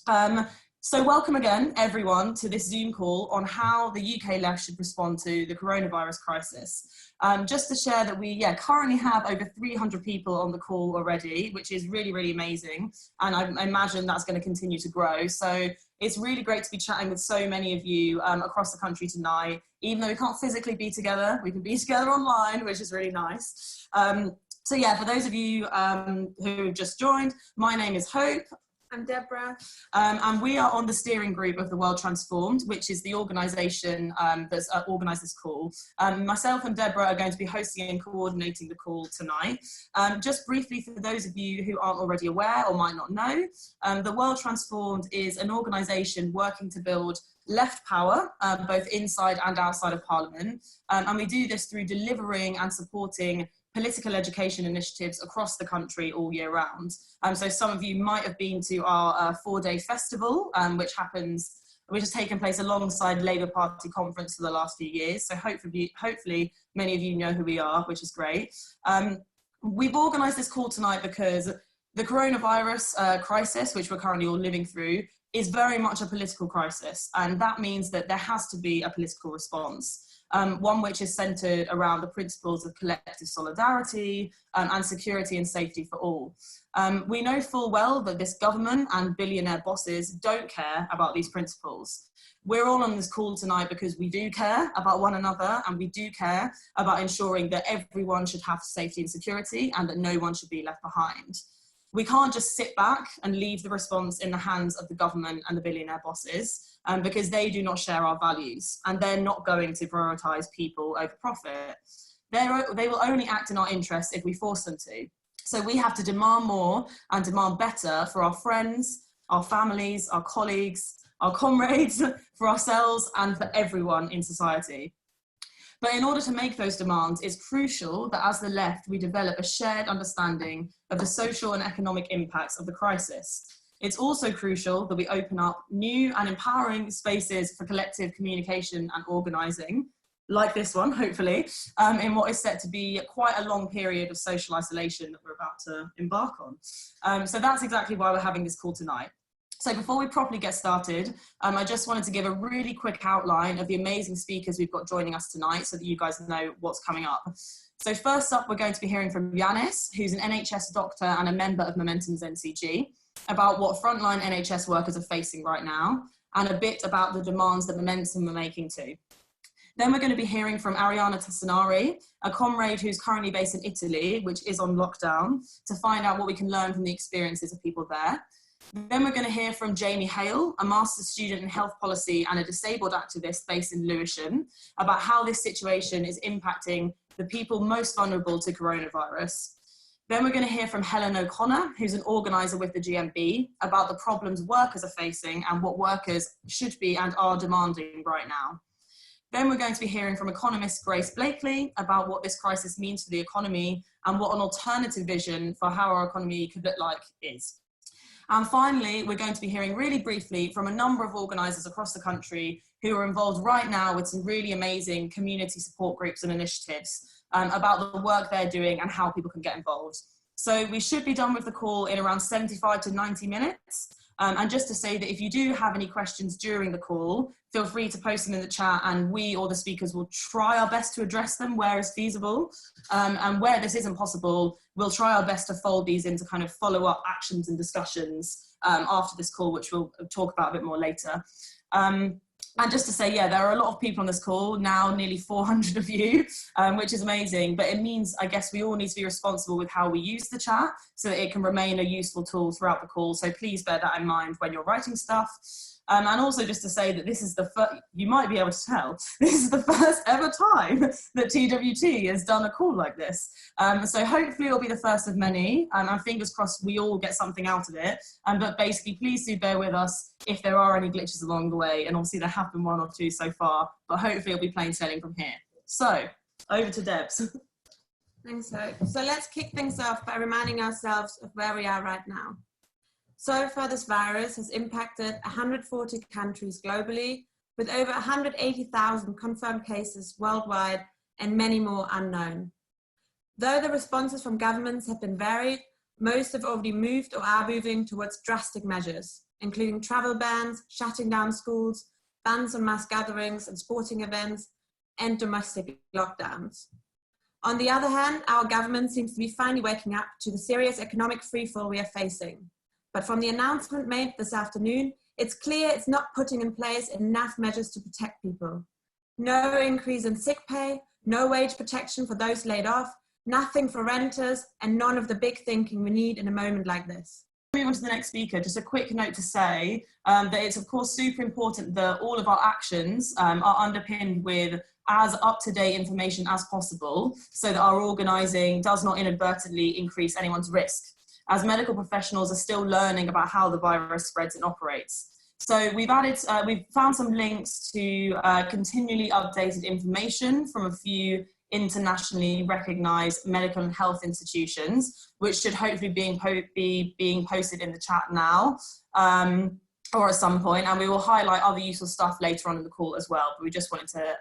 So welcome again, everyone, to this Zoom call on how the UK left should respond to the coronavirus crisis. Just to share that we currently have over 300 people on the call already, which is really, really amazing. And I imagine that's going to continue to grow. So it's really great to be chatting with so many of you across the country tonight. Even though we can't physically be together, we can be together online, which is really nice. So yeah, for those of you who have just joined, my name is Hope. I'm Deborah. And we are on the steering group of the World Transformed, which is the organisation that's organised this call. Myself and Deborah are going to be hosting and coordinating the call tonight. Just briefly, for those of you who aren't already aware or might not know, the World Transformed is an organisation working to build left power, both inside and outside of Parliament. And we do this through delivering and supporting political education initiatives across the country all year round. So some of you might have been to our 4-day festival, which has taken place alongside Labour Party conference for the last few years. So hopefully many of you know who we are, which is great. We've organised this call tonight because the coronavirus crisis, which we're currently all living through, is very much a political crisis. And that means that there has to be a political response. One which is centred around the principles of collective solidarity and security and safety for all. We know full well that this government and billionaire bosses don't care about these principles. We're all on this call tonight because we do care about one another, and we do care about ensuring that everyone should have safety and security and that no one should be left behind. We can't just sit back and leave the response in the hands of the government and the billionaire bosses because they do not share our values and they're not going to prioritise people over profit. They will only act in our interests if we force them to. So we have to demand more and demand better for our friends, our families, our colleagues, our comrades, for ourselves and for everyone in society. But in order to make those demands, it's crucial that as the left, we develop a shared understanding of the social and economic impacts of the crisis. It's also crucial that we open up new and empowering spaces for collective communication and organising, like this one, hopefully, in what is set to be quite a long period of social isolation that we're about to embark on. So that's exactly why we're having this call tonight. So before we properly get started, I just wanted to give a really quick outline of the amazing speakers we've got joining us tonight so that you guys know what's coming up. So first up, we're going to be hearing from Yannis, who's an NHS doctor and a member of Momentum NCG, about what frontline NHS workers are facing right now, and a bit about the demands that Momentum are making too. Then we're going to be hearing from Arianna Tassinari, a comrade who's currently based in Italy, which is on lockdown, to find out what we can learn from the experiences of people there. Then we're going to hear from Hale, a master's student in health policy and a disabled activist based in Lewisham, about how this situation is impacting the people most vulnerable to coronavirus. Then we're going to hear from Helen O Connor, who's an organiser with the GMB, about the problems workers are facing and what workers should be and are demanding right now. Then we're going to be hearing from Economist Blakeley about what this crisis means for the economy and what an alternative vision for how our economy could look like is. And finally, we're going to be hearing really briefly from a number of organisers across the country who are involved right now with some really amazing community support groups and initiatives about the work they're doing and how people can get involved. So we should be done with the call in around 75 to 90 minutes. And just to say that if you do have any questions during the call, feel free to post them in the chat and we or the speakers will try our best to address them where is feasible. And where this isn't possible, we'll try our best to fold these into kind of follow-up actions and discussions after this call, which we'll talk about a bit more later. And just to say, yeah, there are a lot of people on this call now, nearly 400 of you, which is amazing. But it means, I guess, we all need to be responsible with how we use the chat so that it can remain a useful tool throughout the call. So please bear that in mind when you're writing stuff. And also just to say that this is the first, you might be able to tell, this is the first ever time that TWT has done a call like this. So hopefully it'll be the first of many, and fingers crossed we all get something out of it. But basically, please do bear with us if there are any glitches along the way, and obviously there have been one or two so far, but hopefully it'll be plain sailing from here. So, over to Debs. Thanks, Hope. So let's kick things off by reminding ourselves of where we are right now. So far, this virus has impacted 140 countries globally, with over 180,000 confirmed cases worldwide and many more unknown. Though the responses from governments have been varied, most have already moved or are moving towards drastic measures, including travel bans, shutting down schools, bans on mass gatherings and sporting events, and domestic lockdowns. On the other hand, our government seems to be finally waking up to the serious economic freefall we are facing. But from the announcement made this afternoon, it's clear it's not putting in place enough measures to protect people. No increase in sick pay, no wage protection for those laid off, nothing for renters, and none of the big thinking we need in a moment like this. Moving on to the next speaker, just a quick note to say that it's of course super important that all of our actions are underpinned with as up-to-date information as possible so that our organising does not inadvertently increase anyone's risk, as medical professionals are still learning about how the virus spreads and operates. So we've found some links to continually updated information from a few internationally recognised medical and health institutions, which should hopefully be being posted in the chat now or at some point, and we will highlight other useful stuff later on in the call as well, but we just wanted to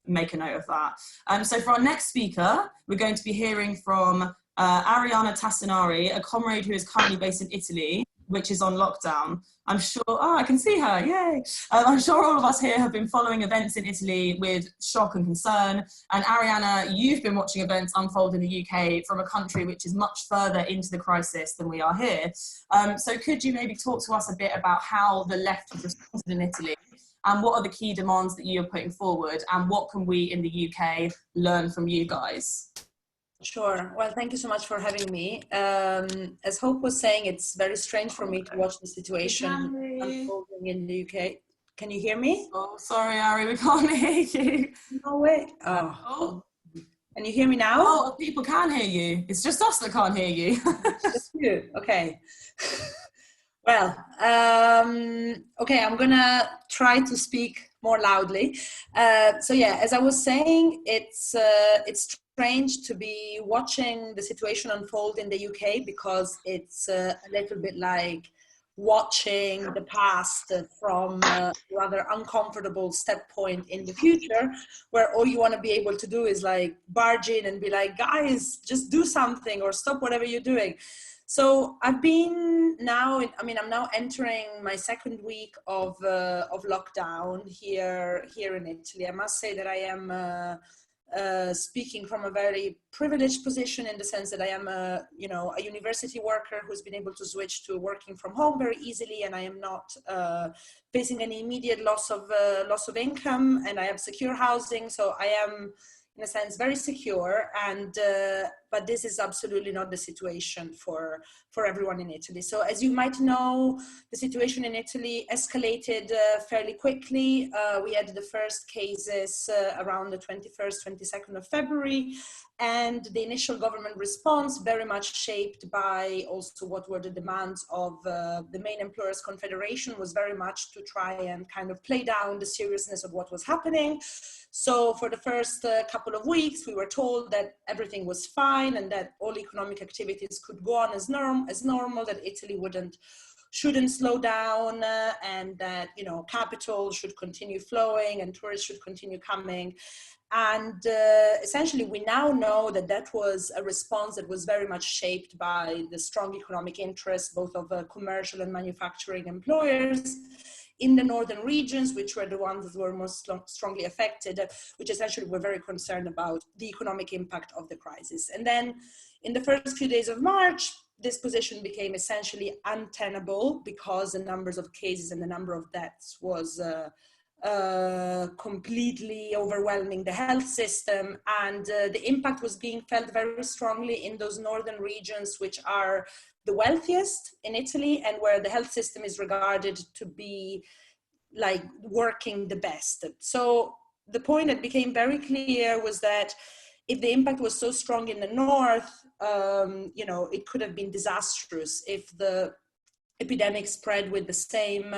make a note of that. So for our next speaker, we're going to be hearing from Arianna Tassinari, a comrade who is currently based in Italy, which is on lockdown. I'm sure, I can see her, yay. I'm sure all of us here have been following events in Italy with shock and concern. And Arianna, you've been watching events unfold in the UK from a country which is much further into the crisis than we are here. So could you maybe talk to us a bit about how the left has responded in Italy, and what are the key demands that you're putting forward, and what can we in the UK learn from you guys? Sure. Well, thank you so much for having me. As Hope was saying, it's very strange for me to watch the situation unfolding in the UK. Can you hear me? Oh, sorry, Ari, we can't hear you. No way. Oh. Can you hear me now? Oh, people can hear you. It's just us that can't hear you. Just you. Okay. Well, okay, I'm gonna try to speak more loudly. So yeah, as I was saying, it's strange to be watching the situation unfold in the UK, because it's a little bit like watching the past from a rather uncomfortable step point in the future, where all you want to be able to do is like barge in and be like, guys, just do something or stop whatever you're doing. So I've been now, I'm now entering my second week of lockdown here in Italy. I must say that I am speaking from a very privileged position, in the sense that I am a university worker who's been able to switch to working from home very easily, and I am not facing any immediate loss of income, and I have secure housing, so I am in a sense very secure, and but this is absolutely not the situation for everyone in Italy. So as you might know, the situation in Italy escalated fairly quickly. We had the first cases around the 21st, 22nd of February, and the initial government response, very much shaped by also what were the demands of the main employers' confederation, was very much to try and kind of play down the seriousness of what was happening. So for the first couple of weeks, we were told that everything was fine and that all economic activities could go on as normal, that Italy shouldn't slow down, and that, capital should continue flowing and tourists should continue coming. And essentially, we now know that that was a response that was very much shaped by the strong economic interests, both of commercial and manufacturing employers in the northern regions, which were the ones that were most strongly affected, which essentially were very concerned about the economic impact of the crisis. And then in the first few days of March, this position became essentially untenable, because the numbers of cases and the number of deaths was completely overwhelming the health system, and the impact was being felt very strongly in those northern regions, which are the wealthiest in Italy and where the health system is regarded to be like working the best. So the point that became very clear was that if the impact was so strong in the north, it could have been disastrous if the epidemic spread with the same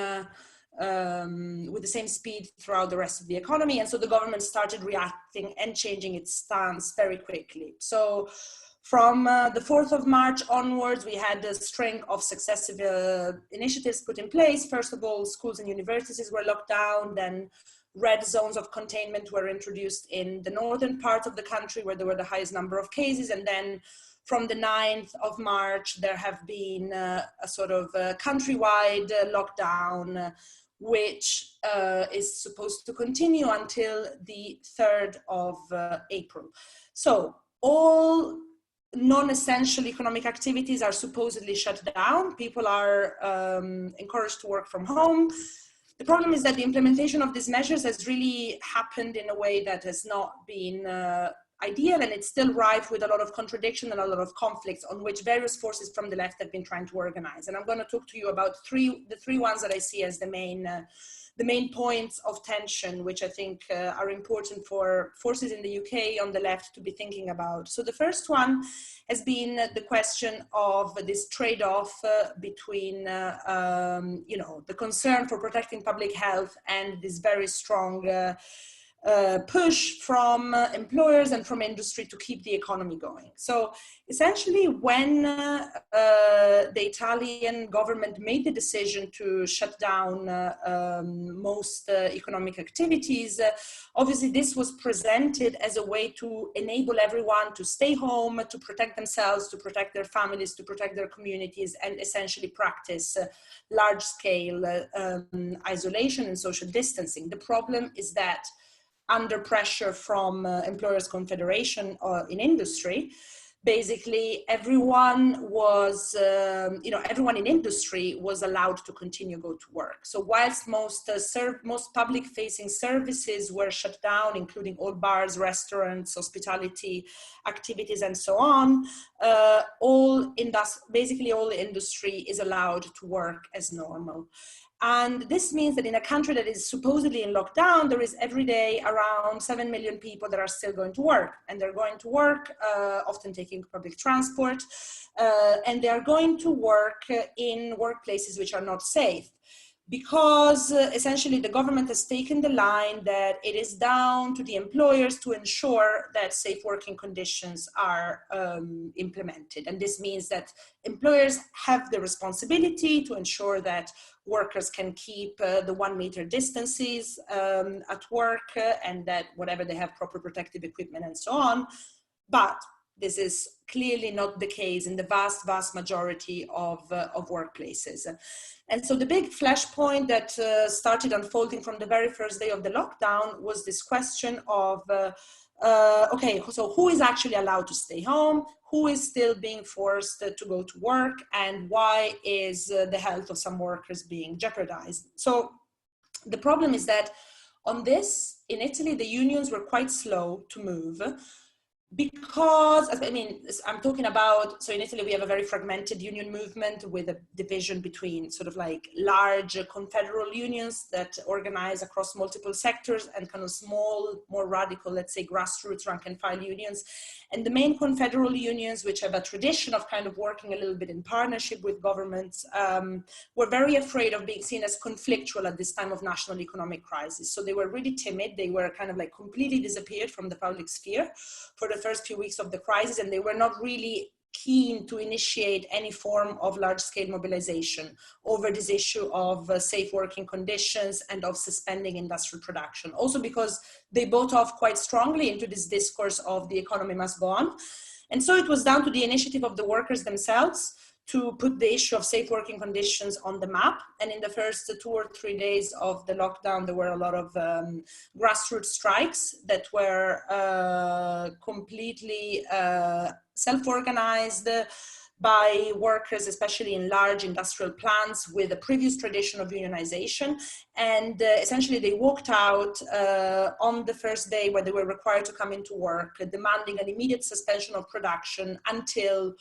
speed throughout the rest of the economy. And so the government started reacting and changing its stance very quickly. So from the 4th of March onwards, we had a string of successive initiatives put in place. First of all, schools and universities were locked down. Then red zones of containment were introduced in the northern part of the country, where there were the highest number of cases. And then from the 9th of March, there have been a sort of countrywide lockdown, which is supposed to continue until the 3rd of April. So all non-essential economic activities are supposedly shut down. People are encouraged to work from home. The problem is that the implementation of these measures has really happened in a way that has not been ideal, and it's still rife with a lot of contradiction and a lot of conflicts on which various forces from the left have been trying to organize. And I'm going to talk to you about the three ones that I see as the main points of tension, which I think are important for forces in the UK on the left to be thinking about. So the first one has been the question of this trade-off between, the concern for protecting public health and this very strong push from employers and from industry to keep the economy going. So essentially, when the Italian government made the decision to shut down most economic activities, obviously this was presented as a way to enable everyone to stay home, to protect themselves, to protect their families, to protect their communities, and essentially practice large-scale isolation and social distancing. The problem is that under pressure from Employers' Confederation in industry, basically everyone in industry was allowed to continue go to work. So whilst most public-facing services were shut down, including all bars, restaurants, hospitality activities, and so on, basically all industry is allowed to work as normal. And this means that in a country that is supposedly in lockdown, there is every day around 7 million people that are still going to work. And they're going to work, often taking public transport, and they are going to work in workplaces which are not safe. Because essentially the government has taken the line that it is down to the employers to ensure that safe working conditions are implemented. And this means that employers have the responsibility to ensure that workers can keep the 1 meter distances at work, and that whatever they have proper protective equipment and so on. But this is clearly not the case in the vast majority of workplaces. And so the big flashpoint that started unfolding from the very first day of the lockdown was this question of, okay, so who is actually allowed to stay home? Who is still being forced to go to work? And why is the health of some workers being jeopardized? So the problem is that on this, in Italy, the unions were quite slow to move. Because, I'm talking about, so in Italy, we have a very fragmented union movement with a division between sort of like large confederal unions that organize across multiple sectors and kind of small, more radical, let's say grassroots rank and file unions. And the main confederal unions, which have a tradition of kind of working a little bit in partnership with governments, were very afraid of being seen as conflictual at this time of national economic crisis. So they were really timid. They were kind of like completely disappeared from the public sphere for the first few weeks of the crisis, and they were not really keen to initiate any form of large-scale mobilization over this issue of safe working conditions and of suspending industrial production. Also because they bought off quite strongly into this discourse of the economy must go on. And so it was down to the initiative of the workers themselves to put the issue of safe working conditions on the map. And in the first 2 or 3 days of the lockdown, there were a lot of grassroots strikes that were completely self-organized by workers, especially in large industrial plants with a previous tradition of unionization. And essentially they walked out on the first day where they were required to come into work, demanding an immediate suspension of production until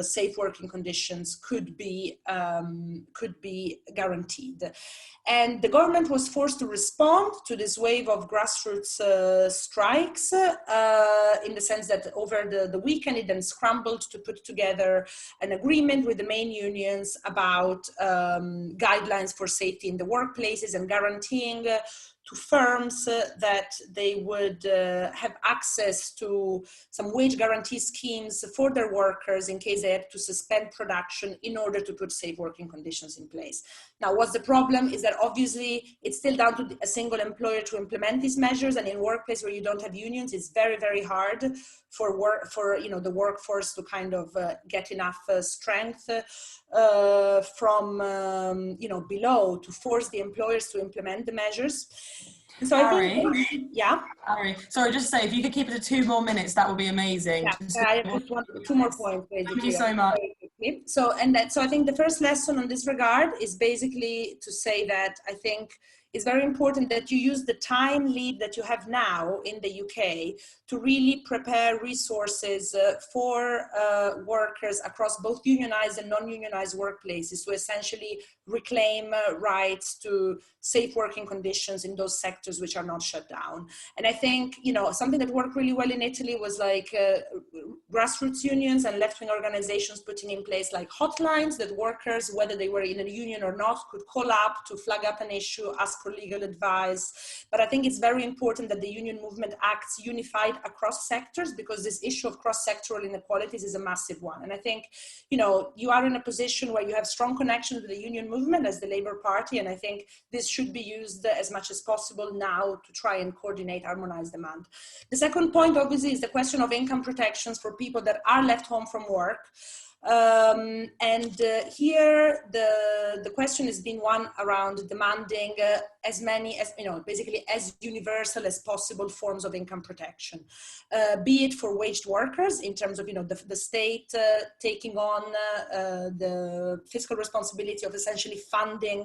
safe working conditions could be guaranteed. And the government was forced to respond to this wave of grassroots strikes in the sense that over the weekend it then scrambled to put together an agreement with the main unions about guidelines for safety in the workplaces and guaranteeing to firms that they would have access to some wage guarantee schemes for their workers in case they had to suspend production in order to put safe working conditions in place. Now, what's the problem is that obviously it's still down to a single employer to implement these measures, and in a workplace where you don't have unions, it's very, very hard the workforce to kind of get enough strength from below to force the employers to implement the measures. And so I think, yeah. Ari, sorry, just to say, if you could keep it to 2 more minutes, that would be amazing. Yeah, I just want 2 more points, basically. Thank you so much. So I think the first lesson on this regard is basically to say that I think it's very important that you use the time lead that you have now in the UK to really prepare resources for workers across both unionized and non-unionized workplaces to essentially reclaim rights to safe working conditions in those sectors which are not shut down. And I think, something that worked really well in Italy was like grassroots unions and left-wing organizations putting in place like hotlines that workers, whether they were in a union or not, could call up to flag up an issue, ask for legal advice. But I think it's very important that the union movement acts unified across sectors, because this issue of cross-sectoral inequalities is a massive one. And I think, you are in a position where you have strong connections with the union movement as the Labour Party, and I think this should be used as much as possible now to try and coordinate, harmonize demand. The second point, obviously, is the question of income protections for people that are left home from work. Here the question has been one around demanding as many as, basically as universal as possible forms of income protection, be it for waged workers in terms of, the state taking on the fiscal responsibility of essentially funding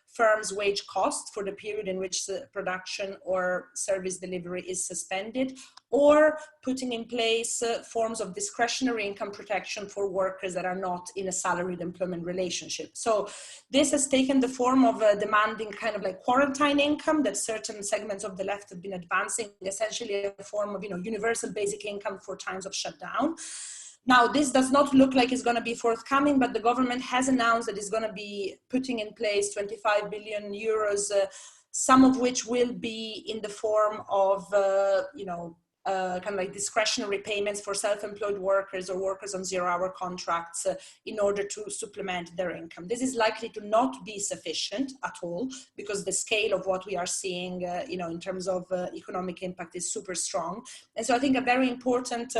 firms' wage costs for the period in which the production or service delivery is suspended, or putting in place forms of discretionary income protection for workers that are not in a salaried employment relationship. So this has taken the form of demanding kind of like quarantine income that certain segments of the left have been advancing, essentially a form of, universal basic income for times of shutdown. Now, this does not look like it's going to be forthcoming, but the government has announced that it's going to be putting in place 25 billion euros, some of which will be in the form of, kind of like discretionary payments for self-employed workers or workers on zero-hour contracts in order to supplement their income. This is likely to not be sufficient at all, because the scale of what we are seeing, in terms of economic impact is super strong. And so I think a very important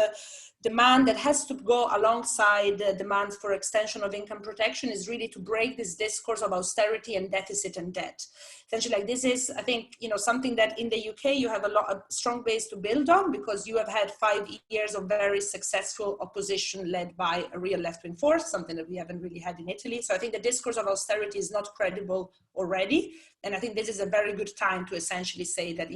demand that has to go alongside demands for extension of income protection is really to break this discourse of austerity and deficit and debt. Essentially, like, this is, I think, something that in the UK you have a strong base to build on, because you have had 5 years of very successful opposition led by a real left-wing force, something that we haven't really had in Italy. So I think the discourse of austerity is not credible already. And I think this is a very good time to essentially say that,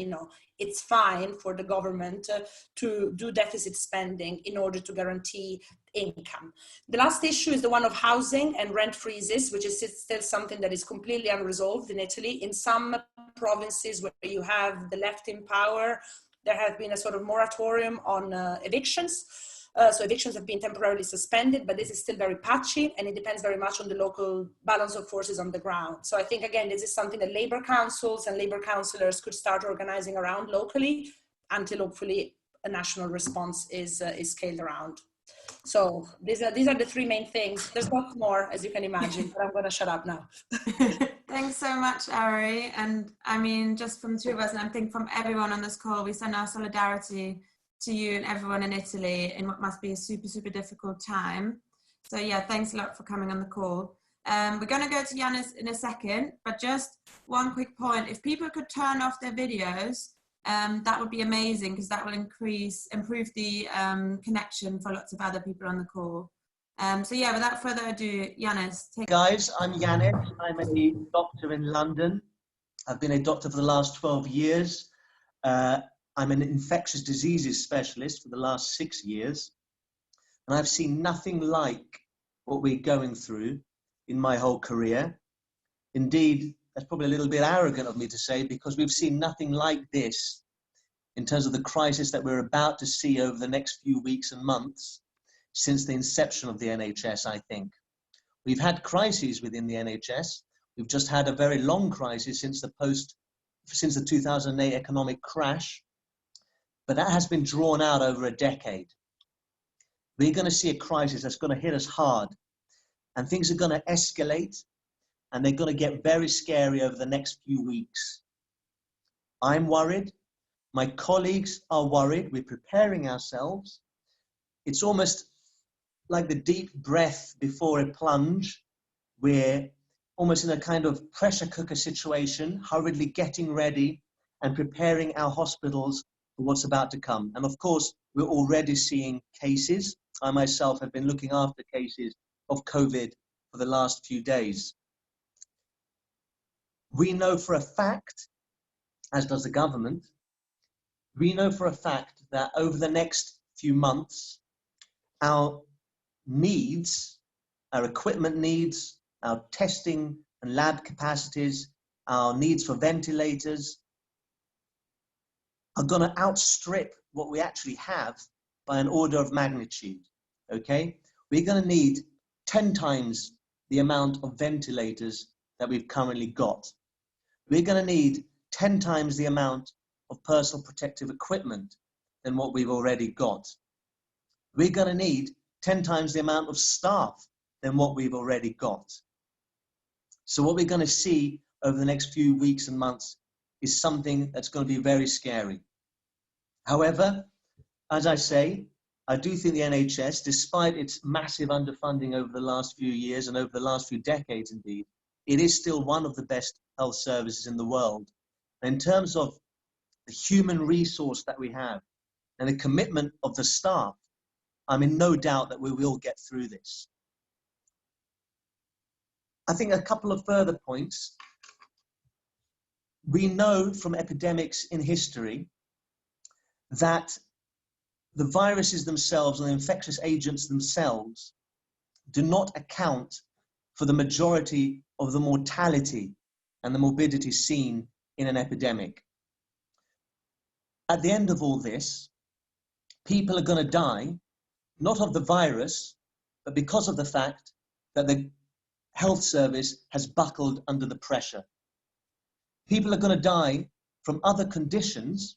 it's fine for the government to do deficit spending in order to guarantee income. The last issue is the one of housing and rent freezes, which is still something that is completely unresolved in Italy. In some provinces where you have the left in power, there have been a sort of moratorium on evictions. So evictions have been temporarily suspended, but this is still very patchy, and it depends very much on the local balance of forces on the ground. So I think, again, this is something that Labour councils and Labour councillors could start organising around locally until hopefully a national response is scaled around. So these are the 3 main things. There's lots more, as you can imagine, but I'm going to shut up now. Thanks so much, Ari. And I mean, just from the 2 of us, and I think from everyone on this call, we send our solidarity to you and everyone in Italy in what must be a super, super difficult time. So yeah, thanks a lot for coming on the call. We're going to go to Yannis in a second, but just one quick point. If people could turn off their videos, that would be amazing, because that will improve the connection for lots of other people on the call. So yeah, without further ado, Yannis. Guys, I'm Yannis. I'm a doctor in London. I've been a doctor for the last 12 years. I'm an infectious diseases specialist for the last 6 years. And I've seen nothing like what we're going through in my whole career. Indeed, that's probably a little bit arrogant of me to say, because we've seen nothing like this in terms of the crisis that we're about to see over the next few weeks and months since the inception of the NHS, I think. We've had crises within the NHS. We've just had a very long crisis since the 2008 economic crash, but that has been drawn out over a decade. We're going to see a crisis that's going to hit us hard, and things are going to escalate, and they're going to get very scary over the next few weeks. I'm worried. My colleagues are worried. We're preparing ourselves. it's almost like the deep breath before a plunge. We're almost in a kind of pressure cooker situation, hurriedly getting ready and preparing our hospitals for what's about to come. And of course, we're already seeing cases. I myself have been looking after cases of COVID for the last few days. We know for a fact, as does the government, we know for a fact that over the next few months, our needs, our equipment needs, our testing and lab capacities, our needs for ventilators are going to outstrip what we actually have by an order of magnitude, okay? We're going to need 10 times the amount of ventilators that we've currently got. We're going to need 10 times the amount of personal protective equipment than what we've already got. We're going to need 10 times the amount of staff than what we've already got. So what we're going to see over the next few weeks and months is something that's going to be very scary. However, as I say, I do think the NHS, despite its massive underfunding over the last few years and over the last few decades indeed, it is still one of the best health services in the world. And in terms of the human resource that we have and the commitment of the staff, I'm in no doubt that we will get through this. I think a couple of further points. We know from epidemics in history that the viruses themselves and the infectious agents themselves do not account for the majority of the mortality and the morbidity seen in an epidemic. At the end of all this, people are going to die, not of the virus, but because of the fact that the health service has buckled under the pressure. People are going to die from other conditions,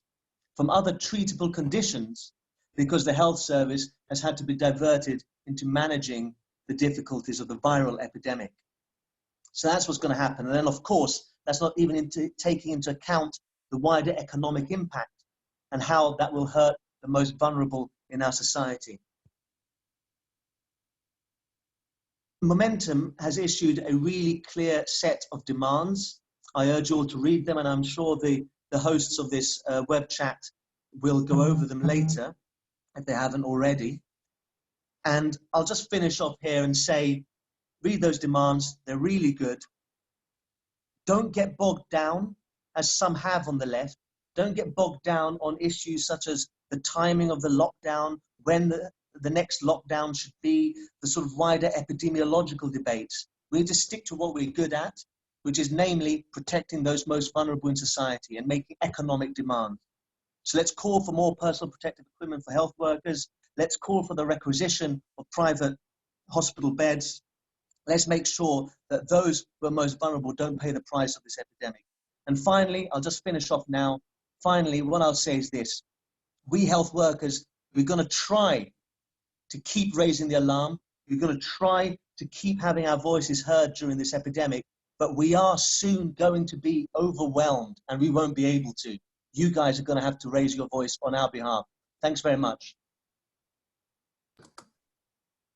from other treatable conditions, because the health service has had to be diverted into managing the difficulties of the viral epidemic. So that's what's going to happen. And then, of course, that's not even taking into account the wider economic impact and how that will hurt the most vulnerable in our society. Momentum has issued a really clear set of demands. I urge you all to read them, and I'm sure the hosts of this web chat will go over them later if they haven't already. And I'll just finish off here and say, read those demands, they're really good. Don't get bogged down, as some have on the left. Don't get bogged down on issues such as the timing of the lockdown, when the next lockdown should be, the sort of wider epidemiological debates. We need to stick to what we're good at, which is namely protecting those most vulnerable in society and making economic demands. So let's call for more personal protective equipment for health workers. Let's call for the requisition of private hospital beds. Let's make sure that those who are most vulnerable don't pay the price of this epidemic. And finally, I'll just finish off now. Finally, what I'll say is this. We health workers, we're going to try to keep raising the alarm. We're going to try to keep having our voices heard during this epidemic, but we are soon going to be overwhelmed and we won't be able to. You guys are going to have to raise your voice on our behalf. Thanks very much.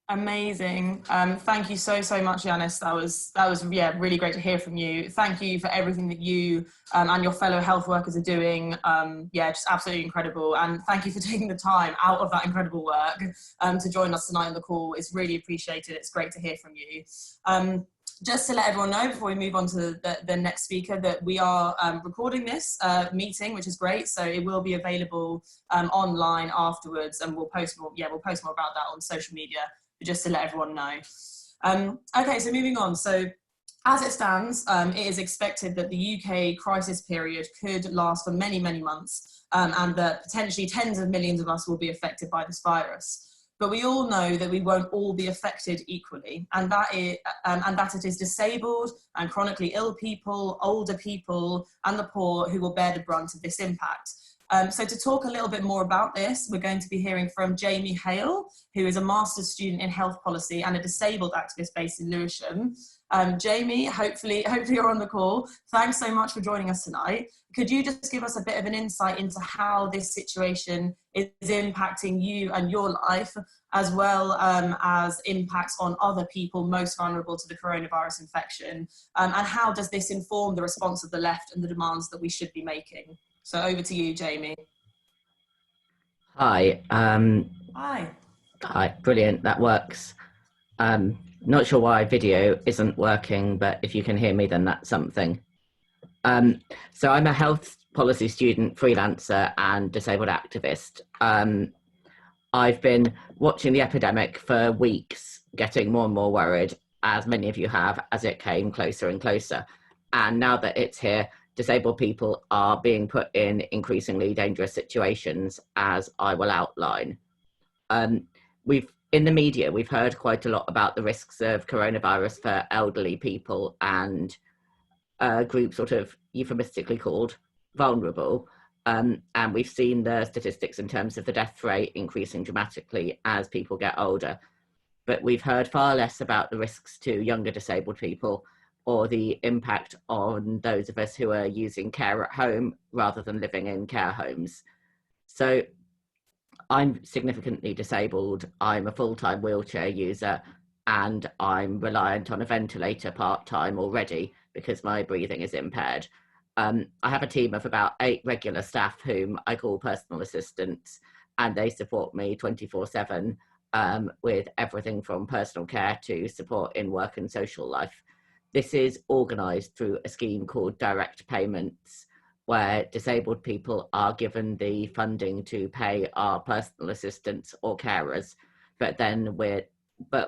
Amazing. Thank you so much, Yannis. That was yeah, really great to hear from you. Thank you for everything that you and your fellow health workers are doing. Yeah, just absolutely incredible. And thank you for taking the time out of that incredible work to join us tonight on the call. It's really appreciated. It's great to hear from you. Just to let everyone know before we move on to the next speaker that we are recording this meeting, which is great. So it will be available online afterwards, and we'll post more. Yeah, we'll post more about that on social media. Just to let everyone know. Okay, so moving on. So as it stands, it is expected that the UK crisis period could last for many, many months, and that potentially tens of millions of us will be affected by this virus. But we all know that we won't all be affected equally, and that it is disabled and chronically ill people, older people, and the poor who will bear the brunt of this impact. So to talk a little bit more about this, we're going to be hearing from Jamie Hale, who is a master's student in health policy and a disabled activist based in Lewisham. Jamie, hopefully you're on the call. Thanks so much for joining us tonight. Could you just give us a bit of an insight into how this situation is impacting you and your life, as well as impacts on other people most vulnerable to the coronavirus infection? And how does this inform the response of the left and the demands that we should be making? So over to you, Jamie. Hi. Hi. Hi, brilliant, that works. Not sure why video isn't working, but if you can hear me, then that's something. So I'm a health policy student, freelancer and disabled activist. I've been watching the epidemic for weeks, getting more and more worried, as many of you have, as it came closer and closer. And now that it's here, disabled people are being put in increasingly dangerous situations, as I will outline. In the media, we've heard quite a lot about the risks of coronavirus for elderly people and a group sort of euphemistically called vulnerable. And we've seen the statistics in terms of the death rate increasing dramatically as people get older. But we've heard far less about the risks to younger disabled people or the impact on those of us who are using care at home rather than living in care homes. So I'm significantly disabled. I'm a full-time wheelchair user and I'm reliant on a ventilator part-time already because my breathing is impaired. I have a team of about 8 regular staff whom I call personal assistants, and they support me 24/7 with everything from personal care to support in work and social life. This is organised through a scheme called direct payments, where disabled people are given the funding to pay our personal assistants or carers, but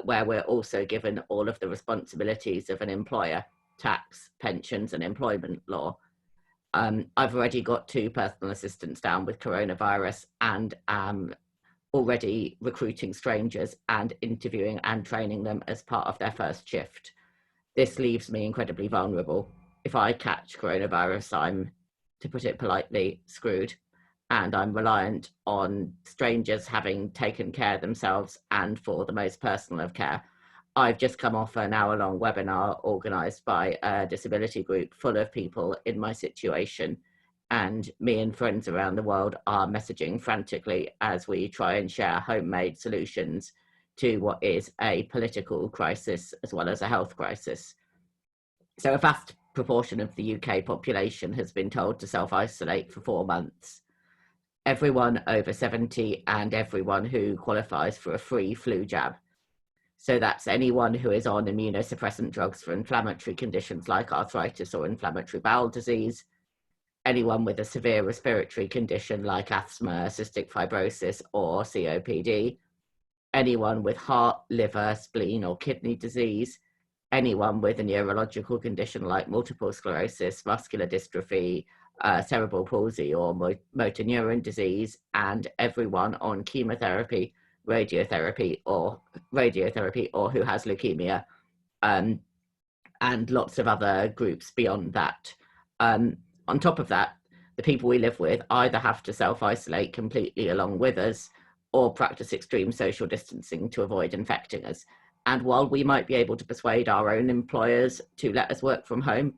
where we're also given all of the responsibilities of an employer, tax, pensions and employment law. I've already got 2 personal assistants down with coronavirus and am already recruiting strangers and interviewing and training them as part of their first shift. This leaves me incredibly vulnerable. If I catch coronavirus, I'm, to put it politely, screwed, and I'm reliant on strangers having taken care of themselves and for the most personal of care. I've just come off an hour-long webinar organised by a disability group full of people in my situation, and me and friends around the world are messaging frantically as we try and share homemade solutions to what is a political crisis as well as a health crisis. So a vast proportion of the UK population has been told to self-isolate for 4 months. Everyone over 70 and everyone who qualifies for a free flu jab. So that's anyone who is on immunosuppressant drugs for inflammatory conditions like arthritis or inflammatory bowel disease, anyone with a severe respiratory condition like asthma, cystic fibrosis or COPD, anyone with heart, liver, spleen or kidney disease, anyone with a neurological condition like multiple sclerosis, muscular dystrophy, cerebral palsy or motor neuron disease, and everyone on chemotherapy, radiotherapy or who has leukemia, and lots of other groups beyond that. On top of that, the people we live with either have to self-isolate completely along with us or practice extreme social distancing to avoid infecting us. And while we might be able to persuade our own employers to let us work from home,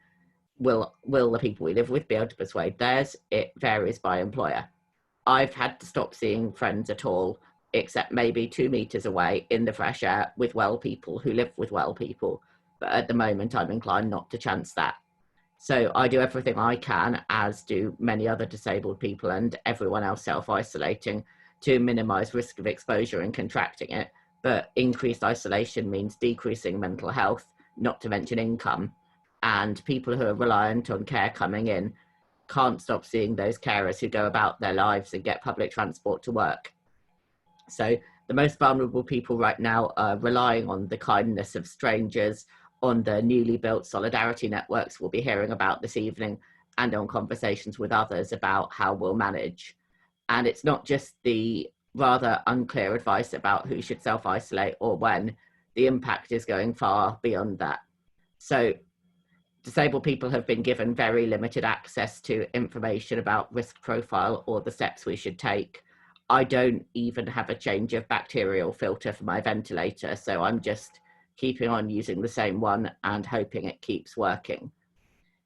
will the people we live with be able to persuade theirs? It varies by employer. I've had to stop seeing friends at all, except maybe 2 meters away in the fresh air with well people who live with well people. But at the moment, I'm inclined not to chance that. So I do everything I can, as do many other disabled people and everyone else self-isolating, to minimize risk of exposure and contracting it. But increased isolation means decreasing mental health, not to mention income. And people who are reliant on care coming in can't stop seeing those carers who go about their lives and get public transport to work. So the most vulnerable people right now are relying on the kindness of strangers, on the newly built solidarity networks we'll be hearing about this evening, and on conversations with others about how we'll manage. And it's not just the rather unclear advice about who should self-isolate or when. The impact is going far beyond that. So disabled people have been given very limited access to information about risk profile or the steps we should take. I don't even have a change of bacterial filter for my ventilator, so I'm just keeping on using the same one and hoping it keeps working.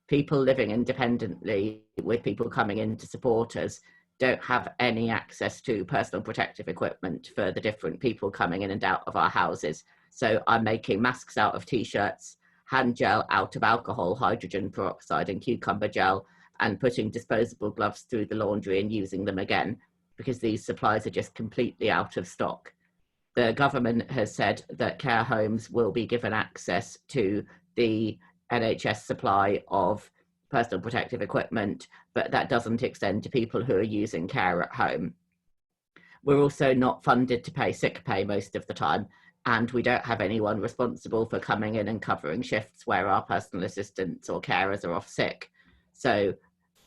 People living independently with people coming in to support us don't have any access to personal protective equipment for the different people coming in and out of our houses. So I'm making masks out of t-shirts, hand gel out of alcohol, hydrogen peroxide and cucumber gel, and putting disposable gloves through the laundry and using them again, because these supplies are just completely out of stock. The government has said that care homes will be given access to the NHS supply of personal protective equipment, but that doesn't extend to people who are using care at home. We're also not funded to pay sick pay most of the time, and we don't have anyone responsible for coming in and covering shifts where our personal assistants or carers are off sick. So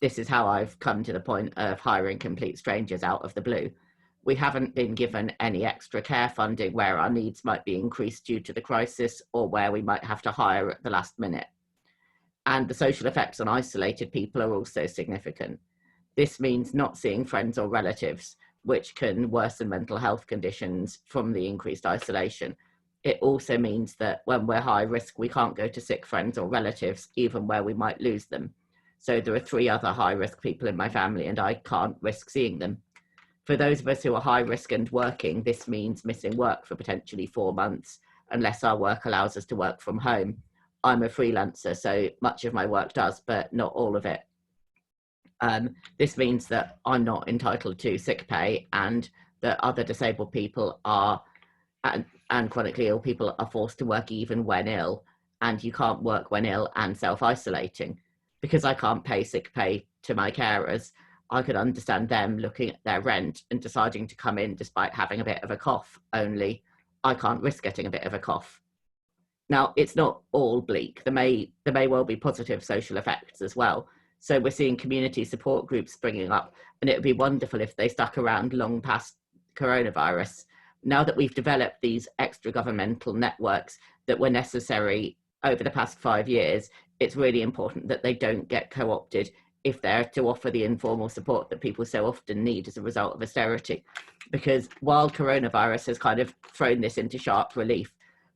this is how I've come to the point of hiring complete strangers out of the blue. We haven't been given any extra care funding where our needs might be increased due to the crisis or where we might have to hire at the last minute. And the social effects on isolated people are also significant. This means not seeing friends or relatives, which can worsen mental health conditions from the increased isolation. It also means that when we're high risk, we can't go to sick friends or relatives, even where we might lose them. So there are 3 other high risk people in my family and I can't risk seeing them. For those of us who are high risk and working, this means missing work for potentially 4 months, unless our work allows us to work from home. I'm a freelancer, so much of my work does, but not all of it. This means that I'm not entitled to sick pay, and that other disabled people are, and chronically ill people are forced to work even when ill, and you can't work when ill and self-isolating. Because I can't pay sick pay to my carers, I could understand them looking at their rent and deciding to come in despite having a bit of a cough, only I can't risk getting a bit of a cough. Now, it's not all bleak. There may well be positive social effects as well. So we're seeing community support groups springing up, and it would be wonderful if they stuck around long past coronavirus. Now that we've developed these extra governmental networks that were necessary over the past 5 years, it's really important that they don't get co-opted if they're to offer the informal support that people so often need as a result of austerity. Because while coronavirus has kind of thrown this into sharp relief,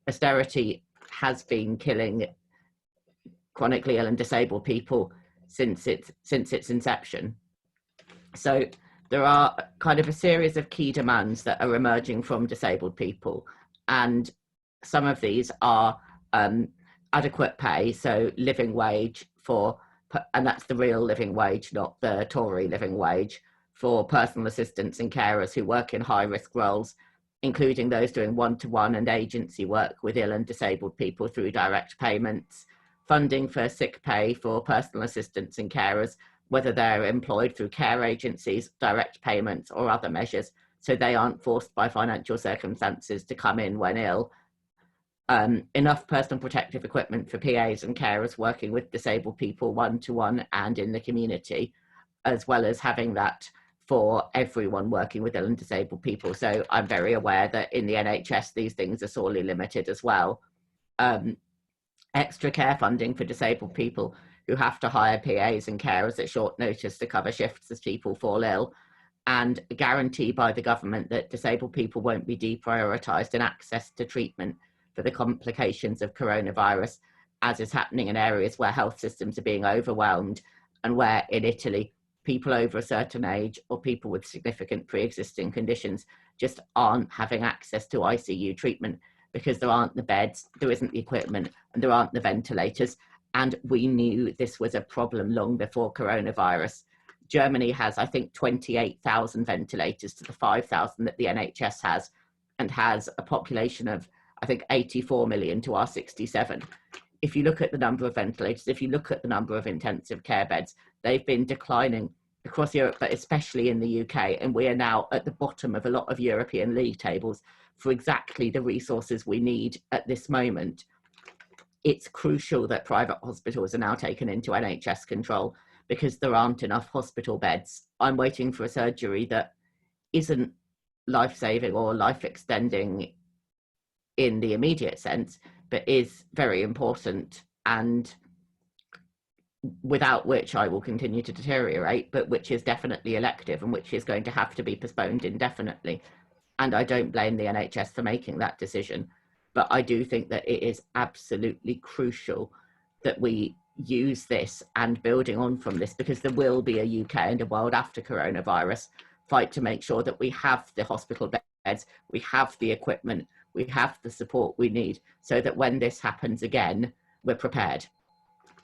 austerity has been killing chronically ill and disabled people since its inception. So there are kind of a series of key demands that are emerging from disabled people, and some of these are adequate pay, so living wage for, and that's the real living wage, not the Tory living wage, for personal assistants and carers who work in high risk roles, including those doing one-to-one and agency work with ill and disabled people through direct payments, funding for sick pay for personal assistants and carers, whether they're employed through care agencies, direct payments or other measures, so they aren't forced by financial circumstances to come in when ill. Enough personal protective equipment for PAs and carers working with disabled people one-to-one and in the community, as well as having that for everyone working with ill and disabled people. So I'm very aware that in the NHS, these things are sorely limited as well. Extra care funding for disabled people who have to hire PAs and carers at short notice to cover shifts as people fall ill, and a guarantee by the government that disabled people won't be deprioritised in access to treatment for the complications of coronavirus, as is happening in areas where health systems are being overwhelmed, and where in Italy, people over a certain age or people with significant pre-existing conditions just aren't having access to ICU treatment because there aren't the beds, there isn't the equipment, and there aren't the ventilators. And we knew this was a problem long before coronavirus. Germany has, I think, 28,000 ventilators to the 5,000 that the NHS has, and has a population of, I think, 84 million to our 67. If you look at the number of ventilators, if you look at the number of intensive care beds, they've been declining across Europe, but especially in the UK. And we are now at the bottom of a lot of European league tables for exactly the resources we need at this moment. It's crucial that private hospitals are now taken into NHS control because there aren't enough hospital beds. I'm waiting for a surgery that isn't life-saving or life-extending in the immediate sense, but is very important and without which I will continue to deteriorate, but which is definitely elective and which is going to have to be postponed indefinitely. And I don't blame the NHS for making that decision, but I do think that it is absolutely crucial that we use this and building on from this, because there will be a UK and a world after coronavirus fight to make sure that we have the hospital beds, we have the equipment, we have the support we need, so that when this happens again, we're prepared.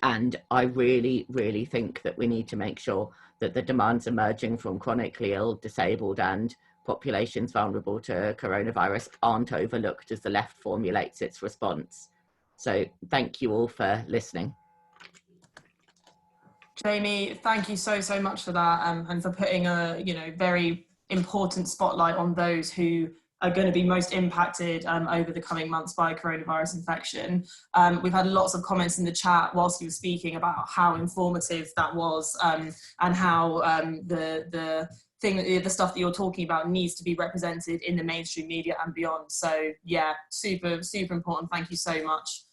And I really, really think that we need to make sure that the demands emerging from chronically ill, disabled and populations vulnerable to coronavirus aren't overlooked as the left formulates its response. So thank you all for listening. Jamie, thank you so much for that, and for putting a very important spotlight on those who are going to be most impacted over the coming months by coronavirus infection. We've had lots of comments in the chat whilst you were speaking about how informative that was, and how the stuff that you're talking about needs to be represented in the mainstream media and beyond. So yeah, super important. Thank you so much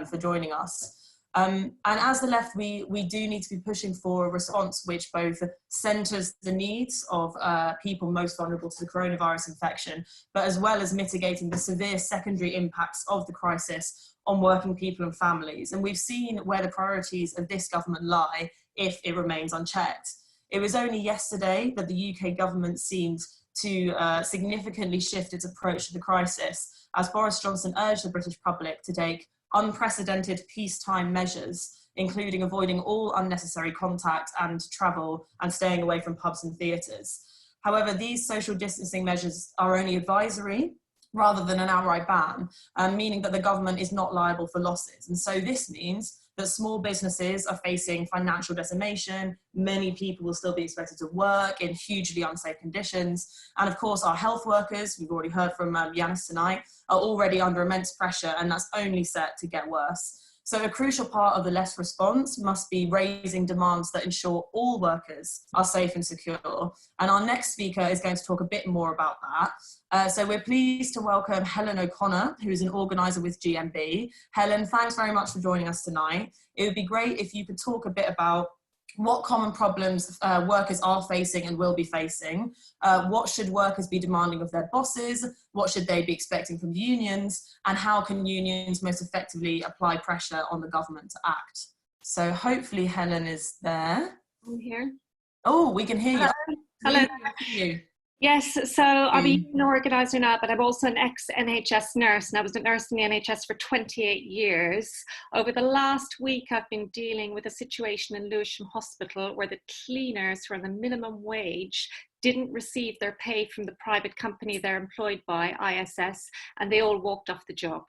for joining us. And as the left, we do need to be pushing for a response which both centres the needs of people most vulnerable to the coronavirus infection, but as well as mitigating the severe secondary impacts of the crisis on working people and families. And we've seen where the priorities of this government lie if it remains unchecked. It was only yesterday that the UK government seemed to significantly shift its approach to the crisis, as Boris Johnson urged the British public to take unprecedented peacetime measures, including avoiding all unnecessary contact and travel and staying away from pubs and theatres. However, these social distancing measures are only advisory rather than an outright ban, meaning that the government is not liable for losses. And so this means that small businesses are facing financial decimation, many people will still be expected to work in hugely unsafe conditions, and of course our health workers, we've already heard from Yannis tonight, are already under immense pressure, and that's only set to get worse. So a crucial part of the left's response must be raising demands that ensure all workers are safe and secure. And our next speaker is going to talk a bit more about that. So we're pleased to welcome Helen O Connor, who is an organiser with GMB. Helen, thanks very much for joining us tonight. It would be great if you could talk a bit about what common problems workers are facing and will be facing. What should workers be demanding of their bosses? What should they be expecting from unions? And how can unions most effectively apply pressure on the government to act? So hopefully Helen is there. I'm here. Oh, we can hear you. Hello. Hello. Yes, so I'm an organiser now, but I'm also an ex-NHS nurse, and I was a nurse in the NHS for 28 years. Over the last week, I've been dealing with a situation in Lewisham Hospital where the cleaners who are on the minimum wage didn't receive their pay from the private company they're employed by, ISS, and they all walked off the job.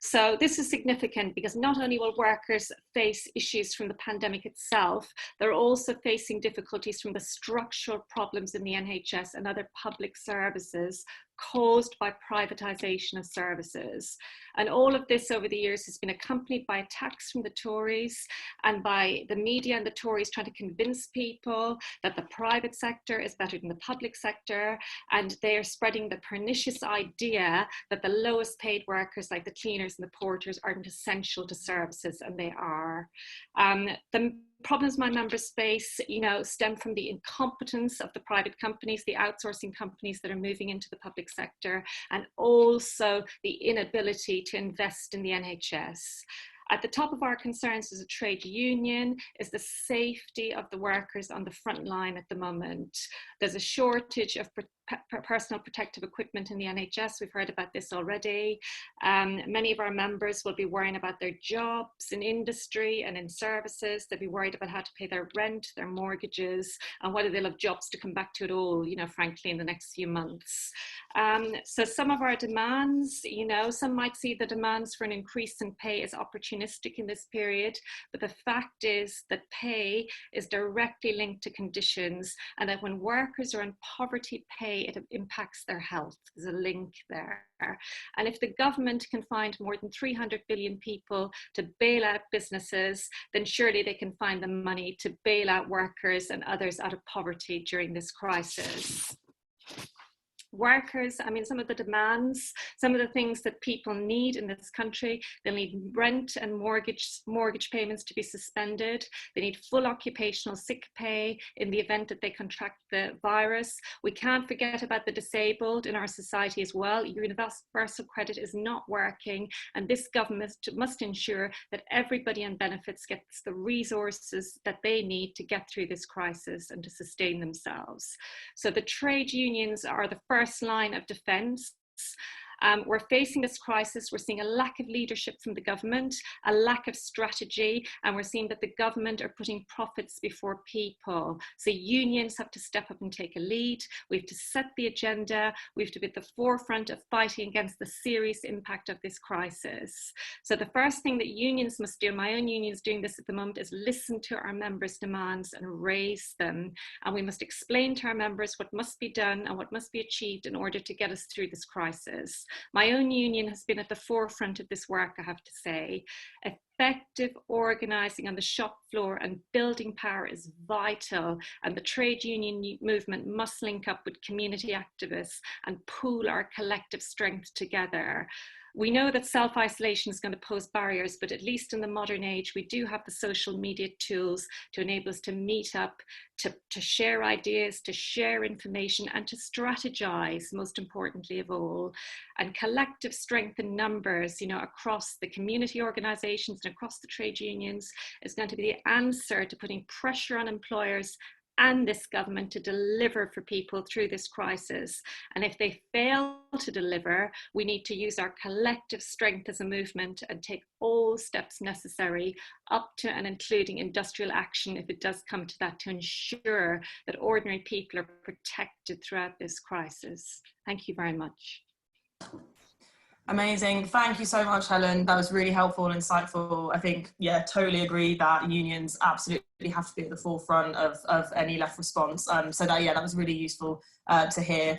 So this is significant because not only will workers face issues from the pandemic itself, they're also facing difficulties from the structural problems in the NHS and other public services caused by privatisation of services. And all of this over the years has been accompanied by attacks from the Tories and by the media and the Tories trying to convince people that the private sector is better than the public sector, and they are spreading the pernicious idea that the lowest paid workers like the cleaners and the porters aren't essential to services, and they are. The problems my members face, stem from the incompetence of the private companies, the outsourcing companies that are moving into the public sector, and also the inability to invest in the NHS. At the top of our concerns as a trade union is the safety of the workers on the front line at the moment. There's a shortage of personal protective equipment in the NHS. We've heard about this already. Many of our members will be worrying about their jobs in industry and in services. They'll be worried about how to pay their rent, their mortgages, and whether they'll have jobs to come back to at all, frankly, in the next few months. So some of our demands, some might see the demands for an increase in pay as opportunistic in this period, but the fact is that pay is directly linked to conditions, and that when workers are in poverty pay, it impacts their health. There's a link there. And if the government can find more than 300 billion people to bail out businesses, then surely they can find the money to bail out workers and others out of poverty during this crisis. workers, I mean, some of the demands, some of the things that people need in this country, they'll need rent and mortgage payments to be suspended. They need full occupational sick pay in the event that they contract the virus. We can't forget about the disabled in our society as well. Universal credit is not working, and this government must ensure that everybody on benefits gets the resources that they need to get through this crisis and to sustain themselves. So the trade unions are the first line of defence. We're facing this crisis. We're seeing a lack of leadership from the government, a lack of strategy, and we're seeing that the government are putting profits before people. So unions have to step up and take a lead. We have to set the agenda. We have to be at the forefront of fighting against the serious impact of this crisis. So the first thing that unions must do, my own union is doing this at the moment, is listen to our members' demands and raise them. And we must explain to our members what must be done and what must be achieved in order to get us through this crisis. My own union has been at the forefront of this work, I have to say. Effective organising on the shop floor and building power is vital, and the trade union movement must link up with community activists and pool our collective strength together. We know that self-isolation is going to pose barriers, but at least in the modern age, we do have the social media tools to enable us to meet up, to share ideas, to share information, and to strategize, most importantly of all. And collective strength in numbers, you know, across the community organizations and across the trade unions is going to be the answer to putting pressure on employers and this government to deliver for people through this crisis. And if they fail to deliver, we need to use our collective strength as a movement and take all steps necessary, up to and including industrial action if it does come to that, to ensure that ordinary people are protected throughout this crisis. Thank you very much. Amazing. Thank you so much, Helen. That was really helpful and insightful. I think, yeah, totally agree that unions absolutely have to be at the forefront of any left response. So that, yeah, that was really useful to hear.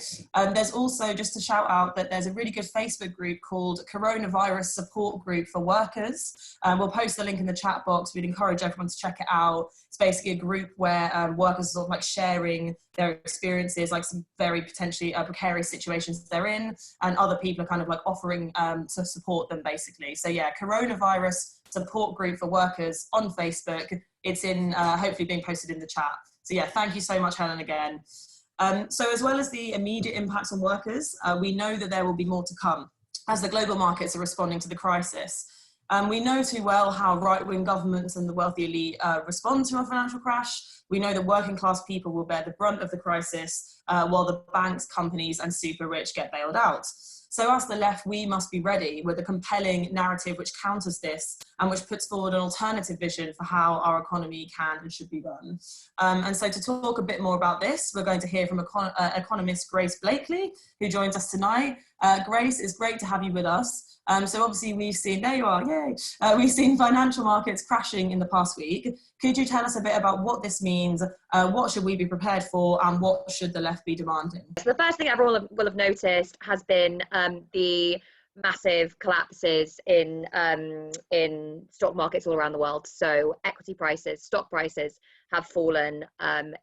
There's also, just to shout out, that there's a really good Facebook group called Coronavirus Support Group for Workers. We'll post the link in the chat box. We'd encourage everyone to check it out. It's basically a group where workers are sort of like sharing their experiences, like some very potentially precarious situations they're in, and other people are kind of like offering to support them, basically. So yeah, Coronavirus Support Group for Workers on Facebook. It's in hopefully being posted in the chat. So yeah, thank you so much, Helen, again. So as well as the immediate impacts on workers, we know that there will be more to come as the global markets are responding to the crisis. We know too well how right-wing governments and the wealthy elite respond to a financial crash. We know that working class people will bear the brunt of the crisis while the banks, companies and super rich get bailed out. So as the left, we must be ready with a compelling narrative which counters this and which puts forward an alternative vision for how our economy can and should be run. And so to talk a bit more about this, we're going to hear from economist Grace Blakeley, who joins us tonight. Grace, it's great to have you with us. So obviously we've seen, there you are, yay. We've seen financial markets crashing in the past week. Could you tell us a bit about what this means? What should we be prepared for, and what should the left be demanding? So the first thing everyone will have noticed has been the massive collapses in stock markets all around the world. So equity prices, stock prices have fallen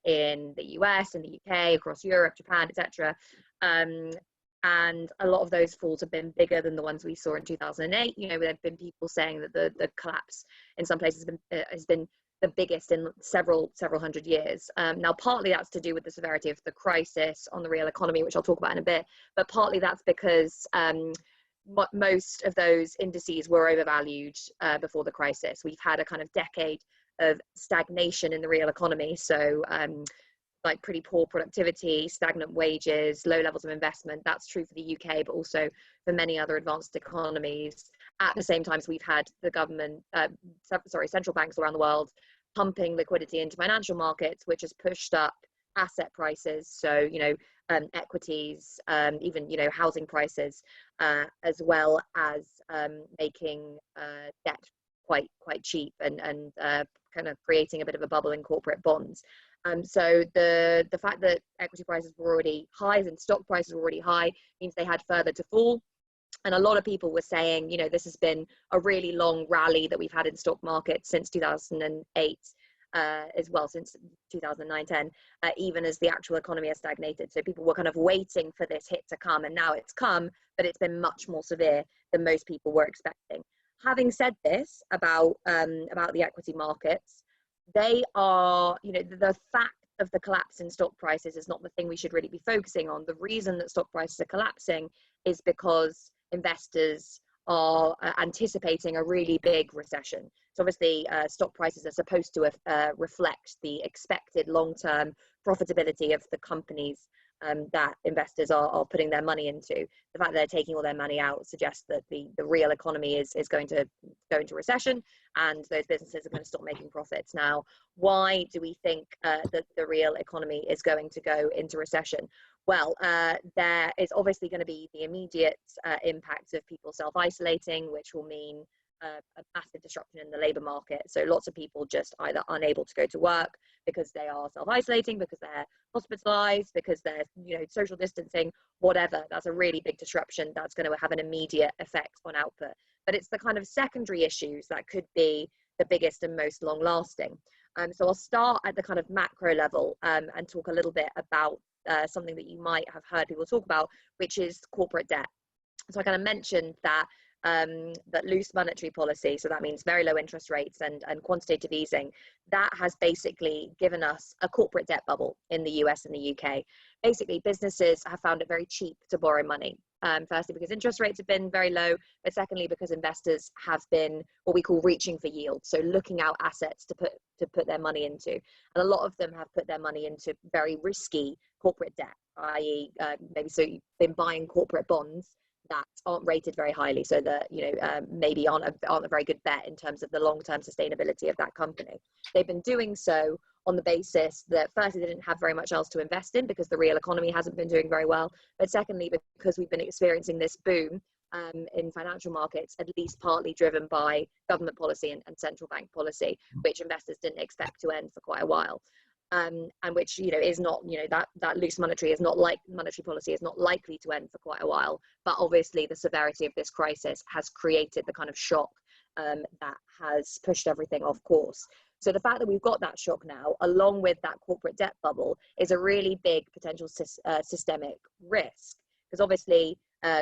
in the US, in the UK, across Europe, Japan, etc. And a lot of those falls have been bigger than the ones we saw in 2008. You know, there have been people saying that the collapse in some places has been the biggest in several hundred years. Now, partly that's to do with the severity of the crisis on the real economy, which I'll talk about in a bit, but partly that's because most of those indices were overvalued before the crisis. We've had a kind of decade of stagnation in the real economy. So like pretty poor productivity, stagnant wages, low levels of investment. That's true for the UK, but also for many other advanced economies. At the same time, we've had the government, central banks around the world pumping liquidity into financial markets, which has pushed up asset prices. So, you know, equities, even, you know, housing prices, as well as making debt quite cheap and kind of creating a bit of a bubble in corporate bonds. So the fact that equity prices were already high and stock prices were already high means they had further to fall. And a lot of people were saying, you know, this has been a really long rally that we've had in stock markets since 2008. as well since 2009-10, even as the actual economy has stagnated. So people were kind of waiting for this hit to come, and now it's come, but it's been much more severe than most people were expecting. Having said this about the equity markets, they are, the fact of the collapse in stock prices is not the thing we should really be focusing on. The reason that stock prices are collapsing is because investors are anticipating a really big recession. So obviously stock prices are supposed to reflect the expected long-term profitability of the companies that investors are putting their money into. The fact that they're taking all their money out suggests that the real economy is going to go into recession, and those businesses are going to stop making profits. Now, why do we think that the real economy is going to go into recession? Well, there is obviously going to be the immediate impact of people self-isolating, which will mean a massive disruption in the labour market. So lots of people just either unable to go to work because they are self-isolating, because they're hospitalised, because they're social distancing, whatever. That's a really big disruption that's going to have an immediate effect on output. But it's the kind of secondary issues that could be the biggest and most long-lasting. So I'll start at the kind of macro level and talk a little bit about something that you might have heard people talk about, which is corporate debt. So I kind of mentioned that that loose monetary policy, so that means very low interest rates and quantitative easing, that has basically given us a corporate debt bubble in the US and the UK. Basically, businesses have found it very cheap to borrow money. Firstly, because interest rates have been very low, but secondly, because investors have been what we call reaching for yield, so looking out assets to put their money into. And a lot of them have put their money into very risky corporate debt, i.e. maybe so you've been buying corporate bonds that aren't rated very highly, so that maybe aren't a very good bet in terms of the long-term sustainability of that company. They've been doing so on the basis that firstly they didn't have very much else to invest in because the real economy hasn't been doing very well, but secondly because we've been experiencing this boom in financial markets, at least partly driven by government policy and central bank policy, which investors didn't expect to end for quite a while. And which is not that loose monetary policy is not likely to end for quite a while, but obviously the severity of this crisis has created the kind of shock that has pushed everything off course. So the fact that we've got that shock now, along with that corporate debt bubble, is a really big potential systemic risk, because obviously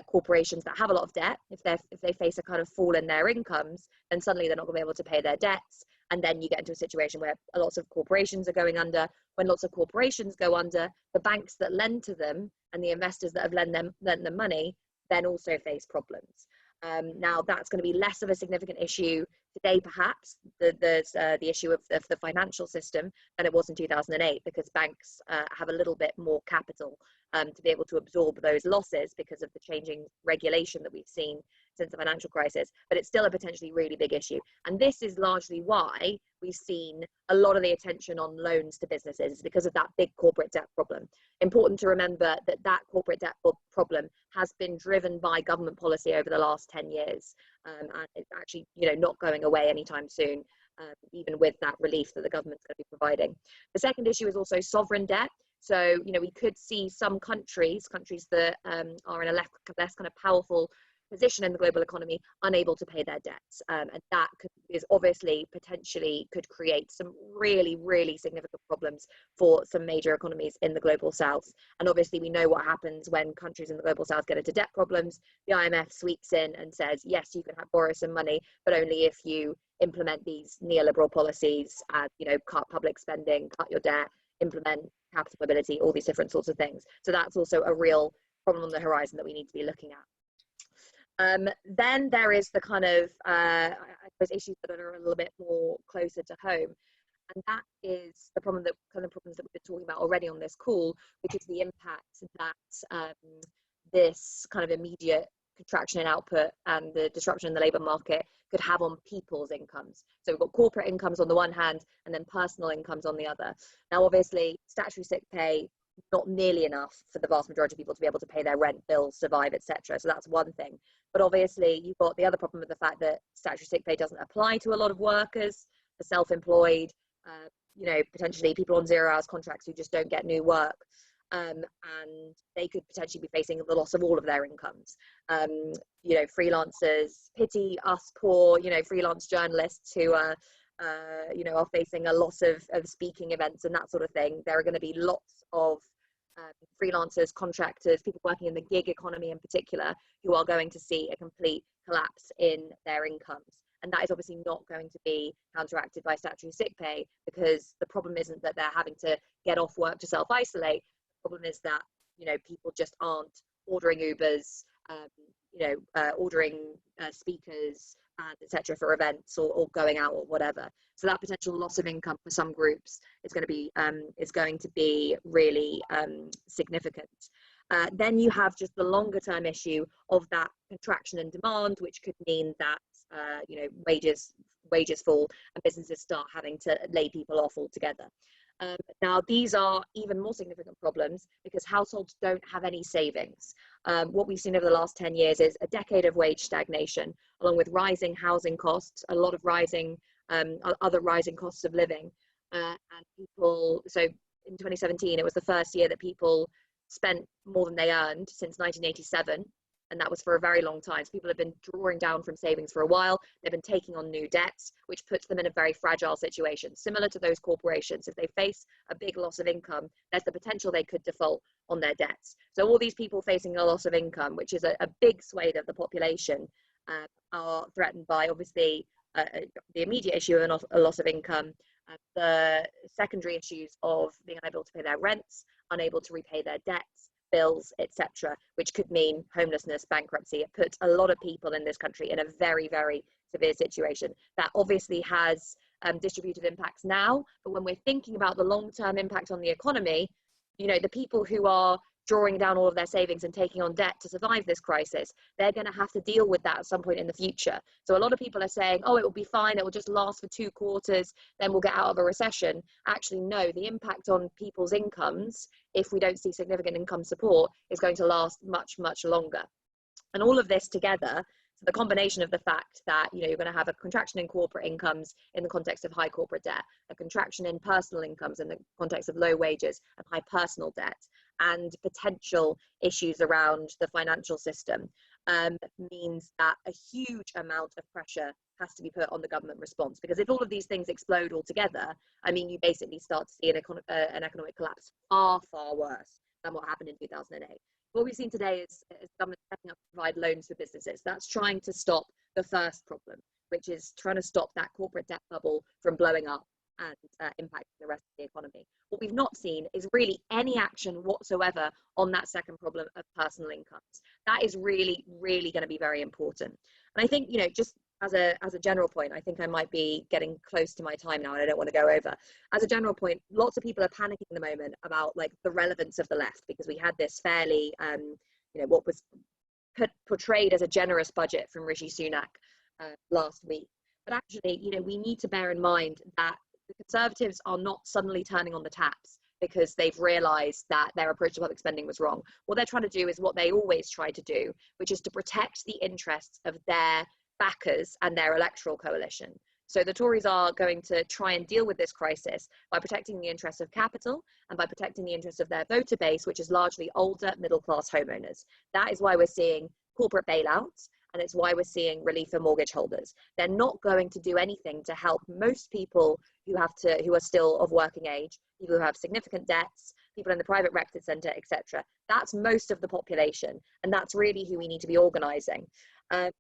corporations that have a lot of debt, if they face a kind of fall in their incomes, then suddenly they're not going to be able to pay their debts. And then you get into a situation where lots of corporations are going under. When lots of corporations go under, the banks that lend to them and the investors that have lent them money then also face problems. Now that's going to be less of a significant issue today, perhaps, the issue of the financial system than it was in 2008, because banks have a little bit more capital to be able to absorb those losses because of the changing regulation that we've seen since the financial crisis, but it's still a potentially really big issue. And this is largely why we've seen a lot of the attention on loans to businesses, because of that big corporate debt problem. Important to remember that corporate debt problem has been driven by government policy over the last 10 years. And it's actually not going away anytime soon, even with that relief that the government's going to be providing. The second issue is also sovereign debt. So, we could see some countries that are in a less kind of powerful position in the global economy unable to pay their debts, and that is obviously potentially could create some really, really significant problems for some major economies in the global south. And obviously we know what happens when countries in the global south get into debt problems. The IMF sweeps in and says, yes, you can borrow some money, but only if you implement these neoliberal policies and cut public spending, cut your debt, implement capital mobility, all these different sorts of things. So that's also a real problem on the horizon that we need to be looking at. Then there is the kind of I suppose issues that are a little bit more closer to home, and that is the problems that we've been talking about already on this call, which is the impact that this kind of immediate contraction in output and the disruption in the labour market could have on people's incomes. So we've got corporate incomes on the one hand and then personal incomes on the other. Now obviously statutory sick pay, not nearly enough for the vast majority of people to be able to pay their rent, bills, survive, etc. So that's one thing. But obviously you've got the other problem with the fact that statutory sick pay doesn't apply to a lot of workers, the self-employed, potentially people on 0 hours contracts who just don't get new work. And they could potentially be facing the loss of all of their incomes. Freelancers, pity us poor, freelance journalists who you know, are facing a loss of speaking events and that sort of thing. There are going to be lots of freelancers, contractors, people working in the gig economy in particular, who are going to see a complete collapse in their incomes. And that is obviously not going to be counteracted by statutory sick pay, because the problem isn't that they're having to get off work to self-isolate. The problem is that, you know, people just aren't ordering Ubers, you know, ordering speakers, etc. for events, or going out or whatever. So that potential loss of income for some groups is going to be really significant. Then you have just the longer term issue of that contraction in demand, which could mean that you know, wages fall and businesses start having to lay people off altogether. Now, these are even more significant problems because households don't have any savings. What we've seen over the last 10 years is a decade of wage stagnation, along with rising housing costs, a lot of rising, other rising costs of living. And people, so in 2017, it was the first year that people spent more than they earned since 1987. And that was for a very long time. So people have been drawing down from savings for a while. They've been taking on new debts, which puts them in a very fragile situation, similar to those corporations. If they face a big loss of income, there's the potential they could default on their debts. So all these people facing a loss of income, which is a big swathe of the population, are threatened by, obviously, the immediate issue of a loss of income, the secondary issues of being unable to pay their rents, unable to repay their debts, bills, etc., which could mean homelessness, bankruptcy. It puts a lot of people in this country in a very, very severe situation. That obviously has distributive impacts now, but when we're thinking about the long-term impact on the economy, you know, the people who are drawing down all of their savings and taking on debt to survive this crisis, they're going to have to deal with that at some point in the future. So a lot of people are saying, oh, it will be fine, it will just last for 2 quarters, then we'll get out of a recession. Actually, no, the impact on people's incomes, if we don't see significant income support, is going to last much, much longer. And all of this together, so the combination of the fact that, you know, you're going to have a contraction in corporate incomes in the context of high corporate debt, a contraction in personal incomes in the context of low wages and high personal debt, and potential issues around the financial system, means that a huge amount of pressure has to be put on the government response. Because if all of these things explode altogether, I mean, you basically start to see an economic collapse far, far worse than what happened in 2008. What we've seen today is government stepping up to provide loans for businesses. That's trying to stop the first problem, which is trying to stop that corporate debt bubble from blowing up and impacting the rest of the economy. What we've not seen is really any action whatsoever on that second problem of personal incomes. That is really, really going to be very important. And I think, you know, just as a general point, I think I might be getting close to my time now and I don't want to go over. As a general point, lots of people are panicking at the moment about like the relevance of the left, because we had this fairly, you know, what was portrayed as a generous budget from Rishi Sunak last week. But actually, you know, we need to bear in mind that the Conservatives are not suddenly turning on the taps because they've realised that their approach to public spending was wrong. What they're trying to do is what they always try to do, which is to protect the interests of their backers and their electoral coalition. So the Tories are going to try and deal with this crisis by protecting the interests of capital and by protecting the interests of their voter base, which is largely older middle-class homeowners. That is why we're seeing corporate bailouts, and it's why we're seeing relief for mortgage holders. They're not going to do anything to help most people who are still of working age, people who have significant debts, people in the private sector centre, etc. That's most of the population, and that's really who we need to be organising. I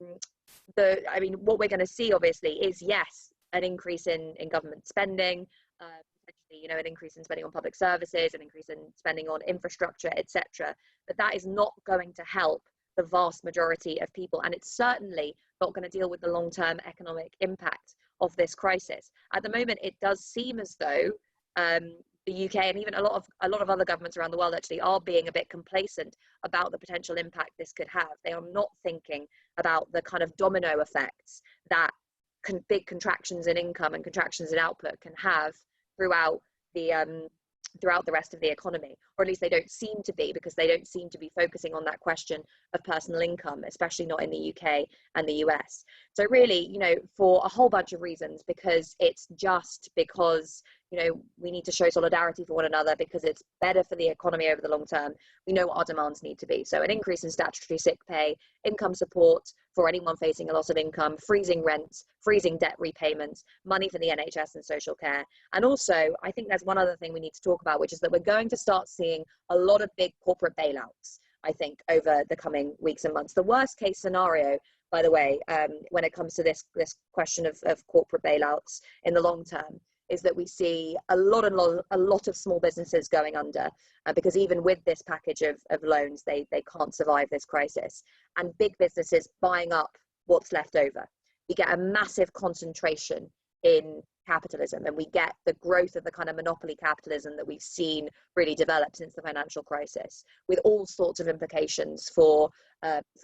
mean, what we're going to see, obviously, is yes, an increase in government spending, potentially, you know, an increase in spending on public services, an increase in spending on infrastructure, etc. But that is not going to help the vast majority of people, and it's certainly not going to deal with the long-term economic impact of this crisis. At the moment, it does seem as though the UK and even a lot of other governments around the world actually are being a bit complacent about the potential impact this could have. They are not thinking about the kind of domino effects that big contractions in income and contractions in output can have throughout the rest of the economy, or at least they don't seem to be, because they don't seem to be focusing on that question of personal income, especially not in the UK and the US. So really, you know, for a whole bunch of reasons, because you know, we need to show solidarity for one another because it's better for the economy over the long term. We know what our demands need to be. So an increase in statutory sick pay, income support for anyone facing a loss of income, freezing rents, freezing debt repayments, money for the NHS and social care. And also, I think there's one other thing we need to talk about, which is that we're going to start seeing a lot of big corporate bailouts, I think, over the coming weeks and months. The worst case scenario, by the way, when it comes to this question of corporate bailouts in the long term, is that we see a lot of small businesses going under, because even with this package of loans, they can't survive this crisis, and big businesses buying up what's left over. We get a massive concentration in capitalism, and we get the growth of the kind of monopoly capitalism that we've seen really develop since the financial crisis, with all sorts of implications for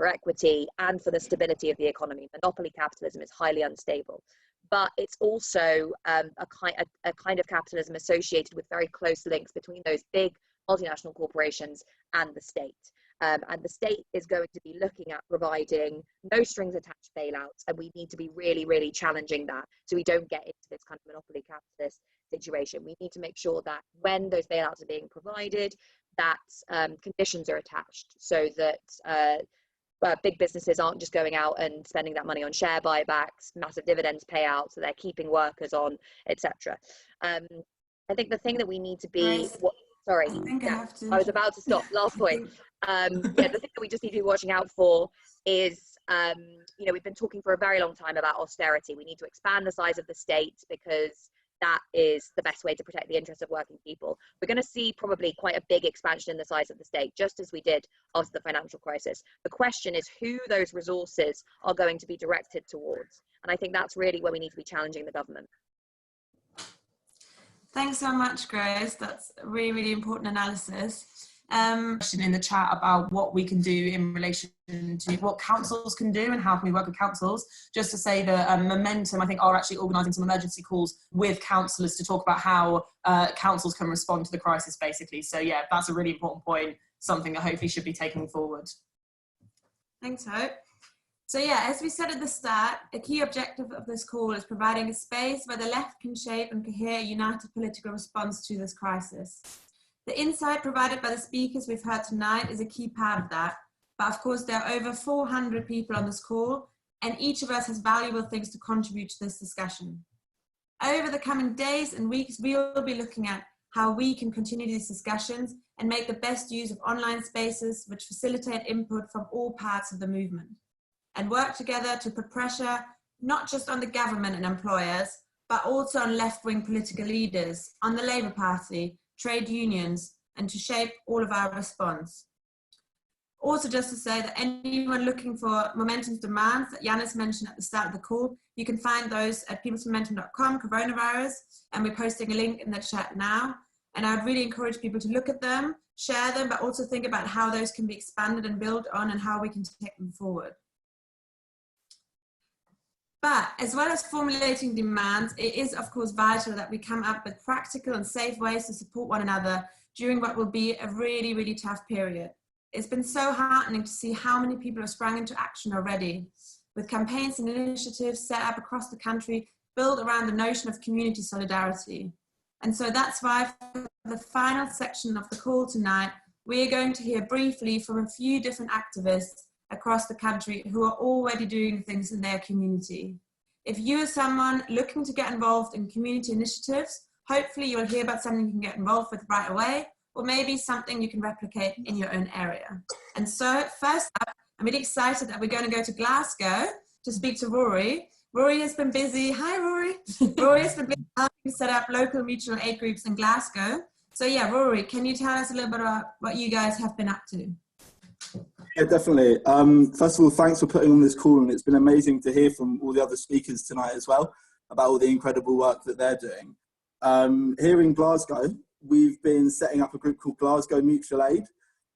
equity and for the stability of the economy. Monopoly capitalism is highly unstable, but it's also a kind of capitalism associated with very close links between those big multinational corporations and the state. And the state is going to be looking at providing no strings attached bailouts, and we need to be really, really challenging that so we don't get into this kind of monopoly capitalist situation. We need to make sure that when those bailouts are being provided, that conditions are attached so that big businesses aren't just going out and spending that money on share buybacks, massive dividends payouts, so they're keeping workers on, etc. I think the thing that we need to be... Sorry, I was about to stop. Last point. The thing that we just need to be watching out for is, you know, we've been talking for a very long time about austerity. We need to expand the size of the state because that is the best way to protect the interests of working people. We're going to see probably quite a big expansion in the size of the state, just as we did after the financial crisis. The question is who those resources are going to be directed towards. And I think that's really where we need to be challenging the government. Thanks so much, Grace. That's a really, really important analysis. Question in the chat about what we can do in relation to what councils can do and how can we work with councils. Just to say that Momentum, I think, are actually organising some emergency calls with councillors to talk about how councils can respond to the crisis, basically. So yeah, that's a really important point, something that hopefully should be taken forward. Thanks, Hope. So yeah, as we said at the start, a key objective of this call is providing a space where the left can shape and cohere a united political response to this crisis. The insight provided by the speakers we've heard tonight is a key part of that. But of course, there are over 400 people on this call, and each of us has valuable things to contribute to this discussion. Over the coming days and weeks, we will be looking at how we can continue these discussions and make the best use of online spaces which facilitate input from all parts of the movement, and work together to put pressure not just on the government and employers, but also on left-wing political leaders, on the Labour Party, trade unions, and to shape all of our response. Also, just to say that anyone looking for Momentum's demands that Yannis mentioned at the start of the call, you can find those at peoplesmomentum.com, coronavirus, and we're posting a link in the chat now. And I'd really encourage people to look at them, share them, but also think about how those can be expanded and built on and how we can take them forward. But as well as formulating demands, it is of course vital that we come up with practical and safe ways to support one another during what will be a really, really tough period. It's been so heartening to see how many people have sprung into action already, with campaigns and initiatives set up across the country built around the notion of community solidarity. And so that's why for the final section of the call tonight, we're going to hear briefly from a few different activists across the country who are already doing things in their community. If you are someone looking to get involved in community initiatives, hopefully you'll hear about something you can get involved with right away, or maybe something you can replicate in your own area. And so first up, I'm really excited that we're going to go to Glasgow to speak to Rory. Rory has been busy, hi Rory. Rory has been busy helping set up local mutual aid groups in Glasgow. So yeah, Rory, can you tell us a little bit about what you guys have been up to? Yeah, definitely. First of all, thanks for putting on this call, and it's been amazing to hear from all the other speakers tonight as well about all the incredible work that they're doing. Here in Glasgow, we've been setting up a group called Glasgow Mutual Aid,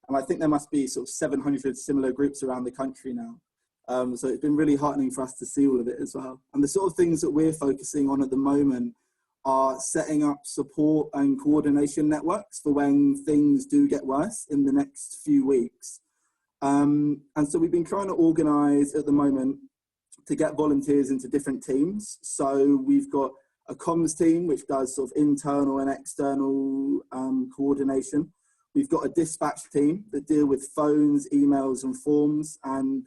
and I think there must be sort of 700 similar groups around the country now. So it's been really heartening for us to see all of it as well. And the sort of things that we're focusing on at the moment are setting up support and coordination networks for when things do get worse in the next few weeks. And so we've been trying to organise at the moment to get volunteers into different teams. So we've got a comms team, which does sort of internal and external coordination. We've got a dispatch team that deal with phones, emails and forms, and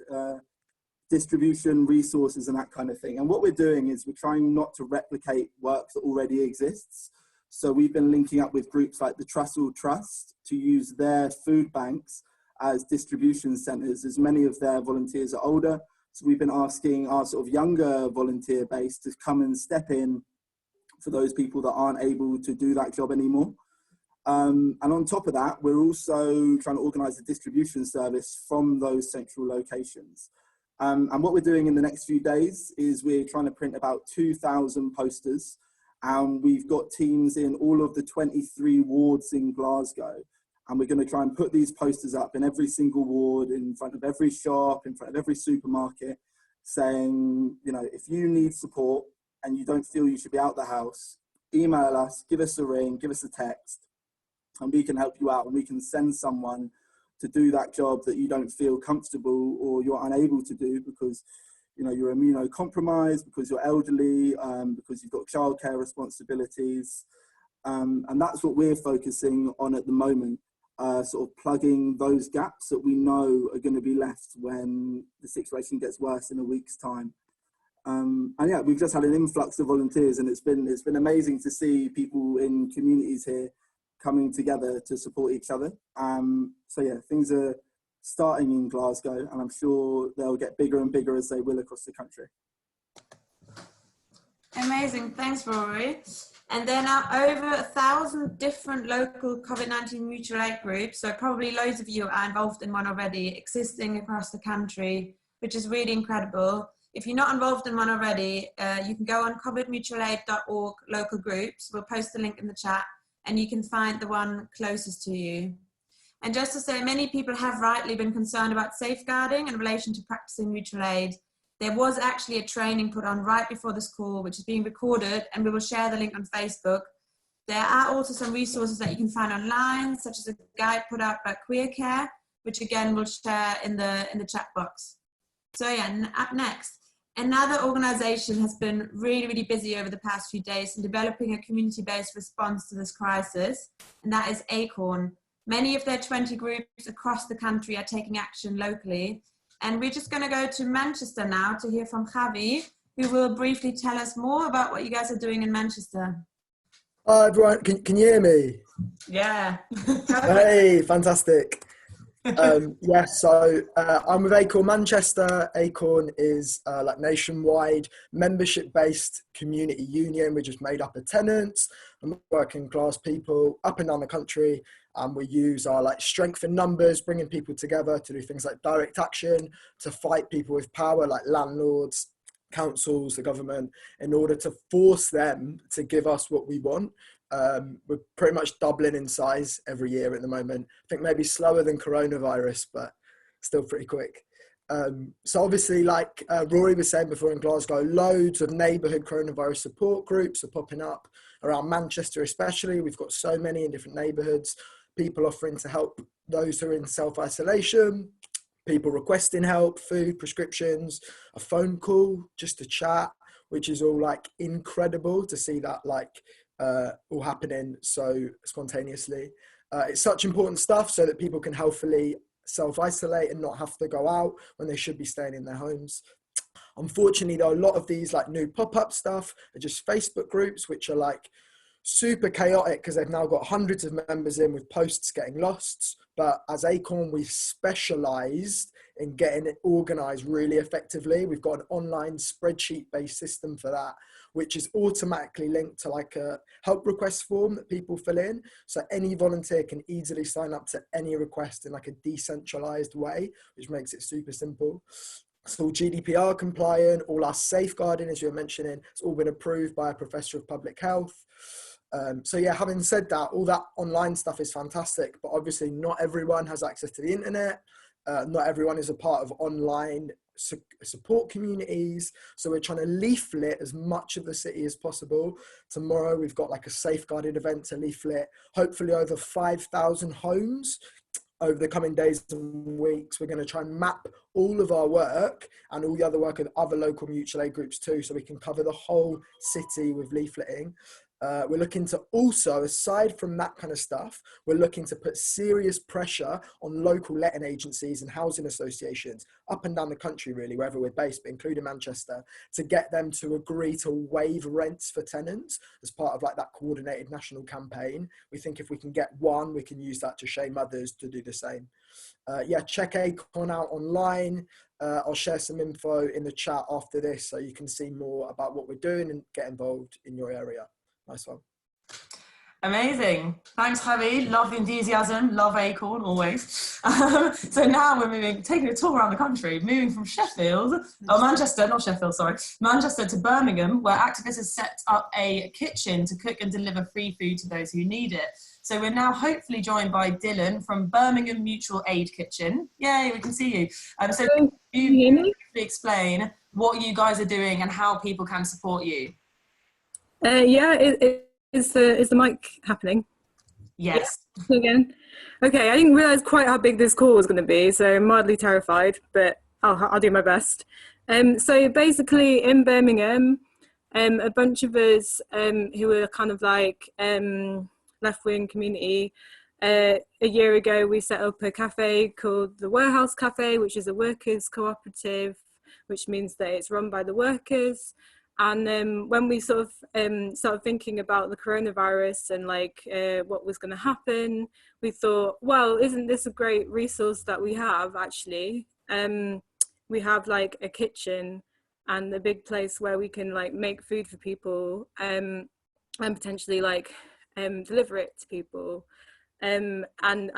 distribution, resources and that kind of thing. And what we're doing is we're trying not to replicate work that already exists. So we've been linking up with groups like the Trussell Trust to use their food banks as distribution centres, as many of their volunteers are older. So we've been asking our sort of younger volunteer base to come and step in for those people that aren't able to do that job anymore. And on top of that, we're also trying to organise a distribution service from those central locations. And what we're doing in the next few days is we're trying to print about 2,000 posters. And we've got teams in all of the 23 wards in Glasgow. And we're going to try and put these posters up in every single ward, in front of every shop, in front of every supermarket, saying, you know, if you need support and you don't feel you should be out the house, email us, give us a ring, give us a text, and we can help you out, and we can send someone to do that job that you don't feel comfortable or you're unable to do because, you know, you're immunocompromised, because you're elderly, because you've got childcare responsibilities. And that's what we're focusing on at the moment, sort of plugging those gaps that we know are going to be left when the situation gets worse in a week's time. And yeah, we've just had an influx of volunteers, and it's been amazing to see people in communities here coming together to support each other. So yeah, things are starting in Glasgow, and I'm sure they'll get bigger and bigger as they will across the country. Amazing, thanks Rory. And there are now over 1,000 different local COVID-19 mutual aid groups, so probably loads of you are involved in one already, existing across the country, which is really incredible. If you're not involved in one already, you can go on covidmutualaid.org local groups. We'll post the link in the chat, and you can find the one closest to you. And just to say, many people have rightly been concerned about safeguarding in relation to practicing mutual aid. There was actually a training put on right before this call, which is being recorded, and we will share the link on Facebook. There are also some resources that you can find online, such as a guide put out by Queer Care, which again we'll share in the chat box. So yeah, up next. Another organisation has been really, really busy over the past few days in developing a community-based response to this crisis, and that is Acorn. Many of their 20 groups across the country are taking action locally. And we're just going to go to Manchester now to hear from Javi, who will briefly tell us more about what you guys are doing in Manchester. Hi everyone, can you hear me? Yeah. Hey, fantastic. Yes, so I'm with Acorn Manchester. Acorn is like nationwide membership-based community union, which is made up of tenants and working class people up and down the country. And we use our like strength in numbers, bringing people together to do things like direct action, to fight people with power like landlords, councils, the government, in order to force them to give us what we want. We're pretty much doubling in size every year at the moment. I think maybe slower than coronavirus, but still pretty quick. So obviously, like Rory was saying before, in Glasgow, loads of neighbourhood coronavirus support groups are popping up around Manchester especially. We've got so many in different neighbourhoods, people offering to help those who are in self-isolation, people requesting help, food, prescriptions, a phone call, just to chat, which is all like incredible to see that like all happening so spontaneously. It's such important stuff so that people can healthily self-isolate and not have to go out when they should be staying in their homes. Unfortunately, though, a lot of these like new pop-up stuff are just Facebook groups, which are like super chaotic because they've now got hundreds of members in with posts getting lost. But as Acorn, we've specialised in getting it organised really effectively. We've got an online spreadsheet-based system for that, which is automatically linked to like a help request form that people fill in. So any volunteer can easily sign up to any request in like a decentralised way, which makes it super simple. It's all GDPR compliant, all our safeguarding, as you were mentioning, it's all been approved by a professor of public health. So yeah, having said that, all that online stuff is fantastic, but obviously not everyone has access to the internet. Not everyone is a part of online support communities. So we're trying to leaflet as much of the city as possible. Tomorrow we've got like a safeguarded event to leaflet, hopefully over 5,000 homes. Over the coming days and weeks, we're going to try and map all of our work and all the other work of other local mutual aid groups too, so we can cover the whole city with leafleting. We're looking to also, aside from that kind of stuff, we're looking to put serious pressure on local letting agencies and housing associations up and down the country, really, wherever we're based, but including Manchester, to get them to agree to waive rents for tenants as part of like that coordinated national campaign. We think if we can get one, we can use that to shame others to do the same. Yeah, check Acorn out online. I'll share some info in the chat after this so you can see more about what we're doing and get involved in your area. Nice one. Amazing. Thanks, Javi. Love the enthusiasm. Love Acorn, always. So now we're taking a tour around the country, moving from Manchester to Birmingham, where activists have set up a kitchen to cook and deliver free food to those who need it. So we're now hopefully joined by Dylan from Birmingham Mutual Aid Kitchen. Yay, we can see you. So you explain what you guys are doing and how people can support you. Yeah, is the mic happening? Yes. Yeah. Again. Okay, I didn't realise quite how big this call was going to be, so I'm mildly terrified, but I'll do my best. So basically in Birmingham, a bunch of us who were kind of like left-wing community, a year ago we set up a cafe called the Warehouse Cafe, which is a workers' cooperative, which means that it's run by the workers. And when we sort of started thinking about the coronavirus and like what was going to happen, we thought, well, isn't this a great resource that we have actually? We have like a kitchen and a big place where we can like make food for people and potentially like deliver it to people. And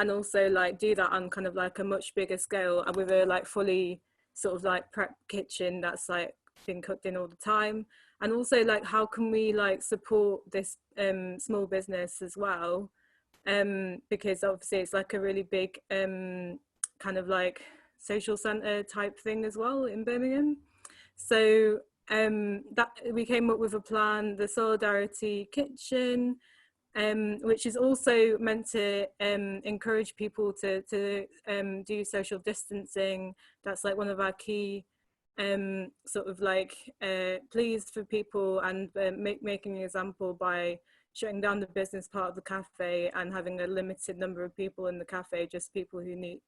also like do that on kind of like a much bigger scale and with a like fully sort of like prep kitchen that's like been cooked in all the time. And also like how can we like support this small business as well, because obviously it's like a really big kind of like social centre type thing as well in Birmingham. So that we came up with a plan, the Solidarity Kitchen, which is also meant to encourage people to do social distancing. That's like one of our key sort of like pleas for people, and making an example by shutting down the business part of the cafe and having a limited number of people in the cafe, just people who need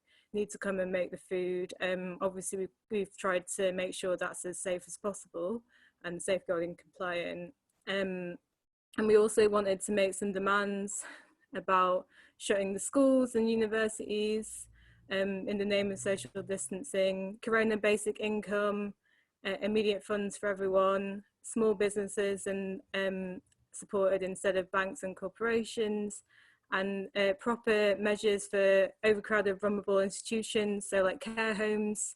to come and make the food. Obviously we've tried to make sure that's as safe as possible and safeguarding compliant. And we also wanted to make some demands about shutting the schools and universities in the name of social distancing, corona basic income, immediate funds for everyone, small businesses and supported instead of banks and corporations, and proper measures for overcrowded vulnerable institutions, so like care homes,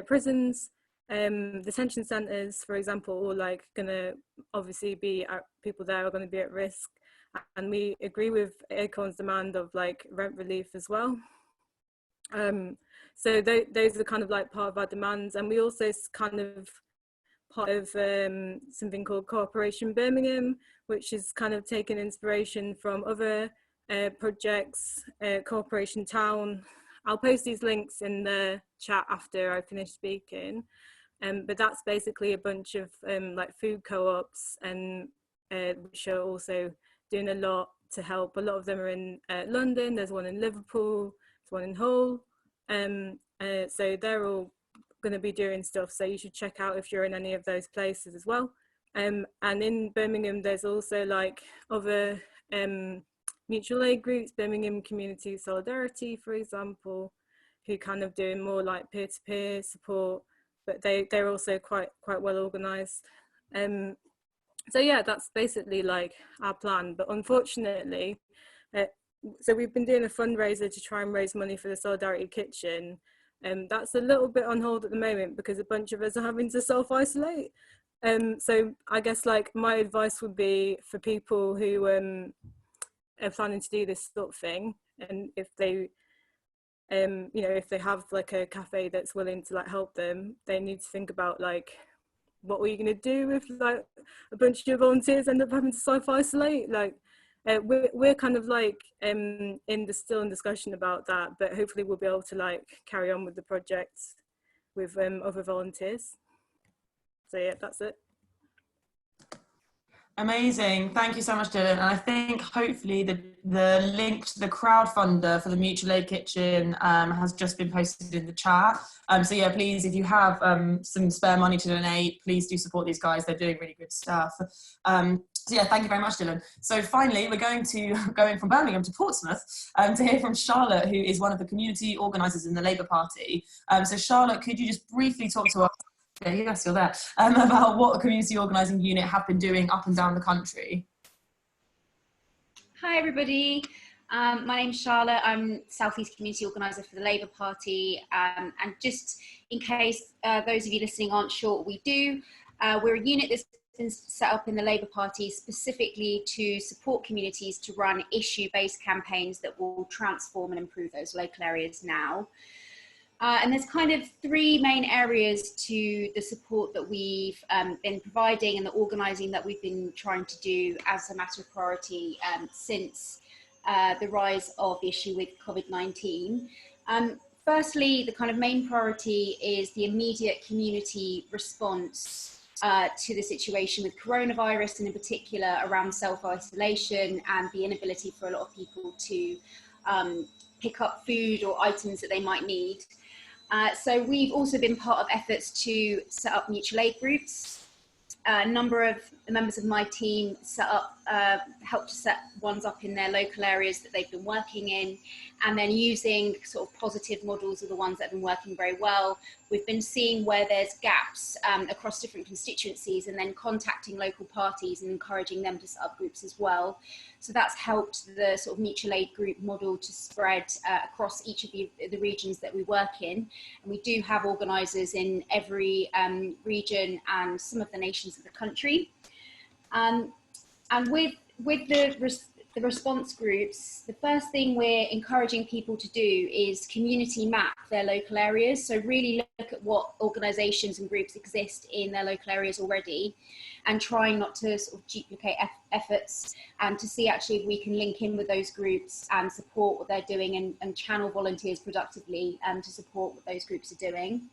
prisons, detention centres, for example, all like gonna obviously be people there are going to be at risk. And we agree with Acorn's demand of like rent relief as well. So those are kind of like part of our demands. And we also kind of part of something called Cooperation Birmingham, which is kind of taken inspiration from other projects, Cooperation Town. I'll post these links in the chat after I finish speaking. But that's basically a bunch of like food co-ops, and which are also doing a lot to help. A lot of them are in London, there's one in Liverpool, there's one in Hull. So they're all going to be doing stuff, so you should check out if you're in any of those places as well. And in Birmingham there's also like other mutual aid groups, Birmingham Community Solidarity for example, who kind of doing more like peer-to-peer support, but they're also quite well organised. So yeah, that's basically like our plan. But unfortunately, so we've been doing a fundraiser to try and raise money for the Solidarity Kitchen, and that's a little bit on hold at the moment because a bunch of us are having to self-isolate. So I guess like my advice would be for people who are planning to do this sort of thing, and if they you know, if they have like a cafe that's willing to like help them, they need to think about like, what were you going to do if like a bunch of your volunteers end up having to self-isolate? Like, we're kind of like still in discussion about that, but hopefully we'll be able to like carry on with the project with other volunteers. So yeah, that's it. Amazing. Thank you so much, Dylan. And I think hopefully the link to the crowdfunder for the Mutual Aid Kitchen has just been posted in the chat. So yeah, please, if you have some spare money to donate, please do support these guys. They're doing really good stuff. So yeah, thank you very much, Dylan. So finally, we're going from Birmingham to Portsmouth to hear from Charlotte, who is one of the community organisers in the Labour Party. So Charlotte, could you just briefly talk to us, yes, you're there, about what the community organising unit have been doing up and down the country? Hi everybody, my name's Charlotte. I'm South East Community Organiser for the Labour Party, and just in case those of you listening aren't sure what we do, we're a unit that's been set up in the Labour Party specifically to support communities to run issue-based campaigns that will transform and improve those local areas now. And there's kind of three main areas to the support that we've been providing and the organising that we've been trying to do as a matter of priority since the rise of the issue with COVID-19. Firstly, the kind of main priority is the immediate community response to the situation with coronavirus, and in particular around self-isolation and the inability for a lot of people to pick up food or items that they might need. So we've also been part of efforts to set up mutual aid groups. A number of the members of my team helped to set ones up in their local areas that they've been working in, and then using sort of positive models of the ones that have been working very well. We've been seeing where there's gaps across different constituencies, and then contacting local parties and encouraging them to set up groups as well. So that's helped the sort of mutual aid group model to spread across each of the regions that we work in. And we do have organisers in every region and some of the nations of the country. And with the response groups, the first thing we're encouraging people to do is community map their local areas. So really look at what organisations and groups exist in their local areas already, and trying not to sort of duplicate efforts, and to see actually if we can link in with those groups and support what they're doing, and channel volunteers productively to support what those groups are doing.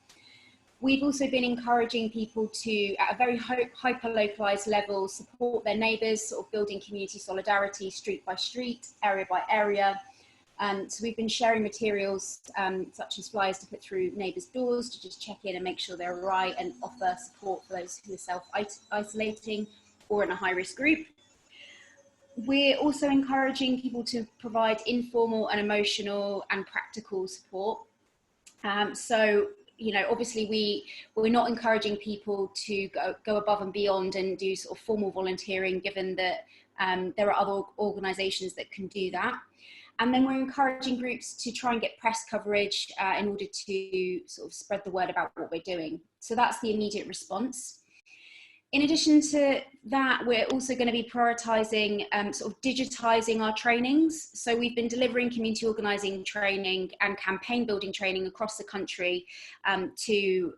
We've also been encouraging people to, at a very hyper-localised level, support their neighbours, sort of building community solidarity street by street, area by area. So we've been sharing materials such as flyers to put through neighbours' doors to just check in and make sure they're all right, and offer support for those who are self-isolating or in a high-risk group. We're also encouraging people to provide informal and emotional and practical support. So, you know, obviously we're not encouraging people to go above and beyond and do sort of formal volunteering, given that there are other organisations that can do that. And then we're encouraging groups to try and get press coverage in order to sort of spread the word about what we're doing. So that's the immediate response. In addition to that, we're also going to be prioritising sort of digitising our trainings. So we've been delivering community organising training and campaign building training across the country to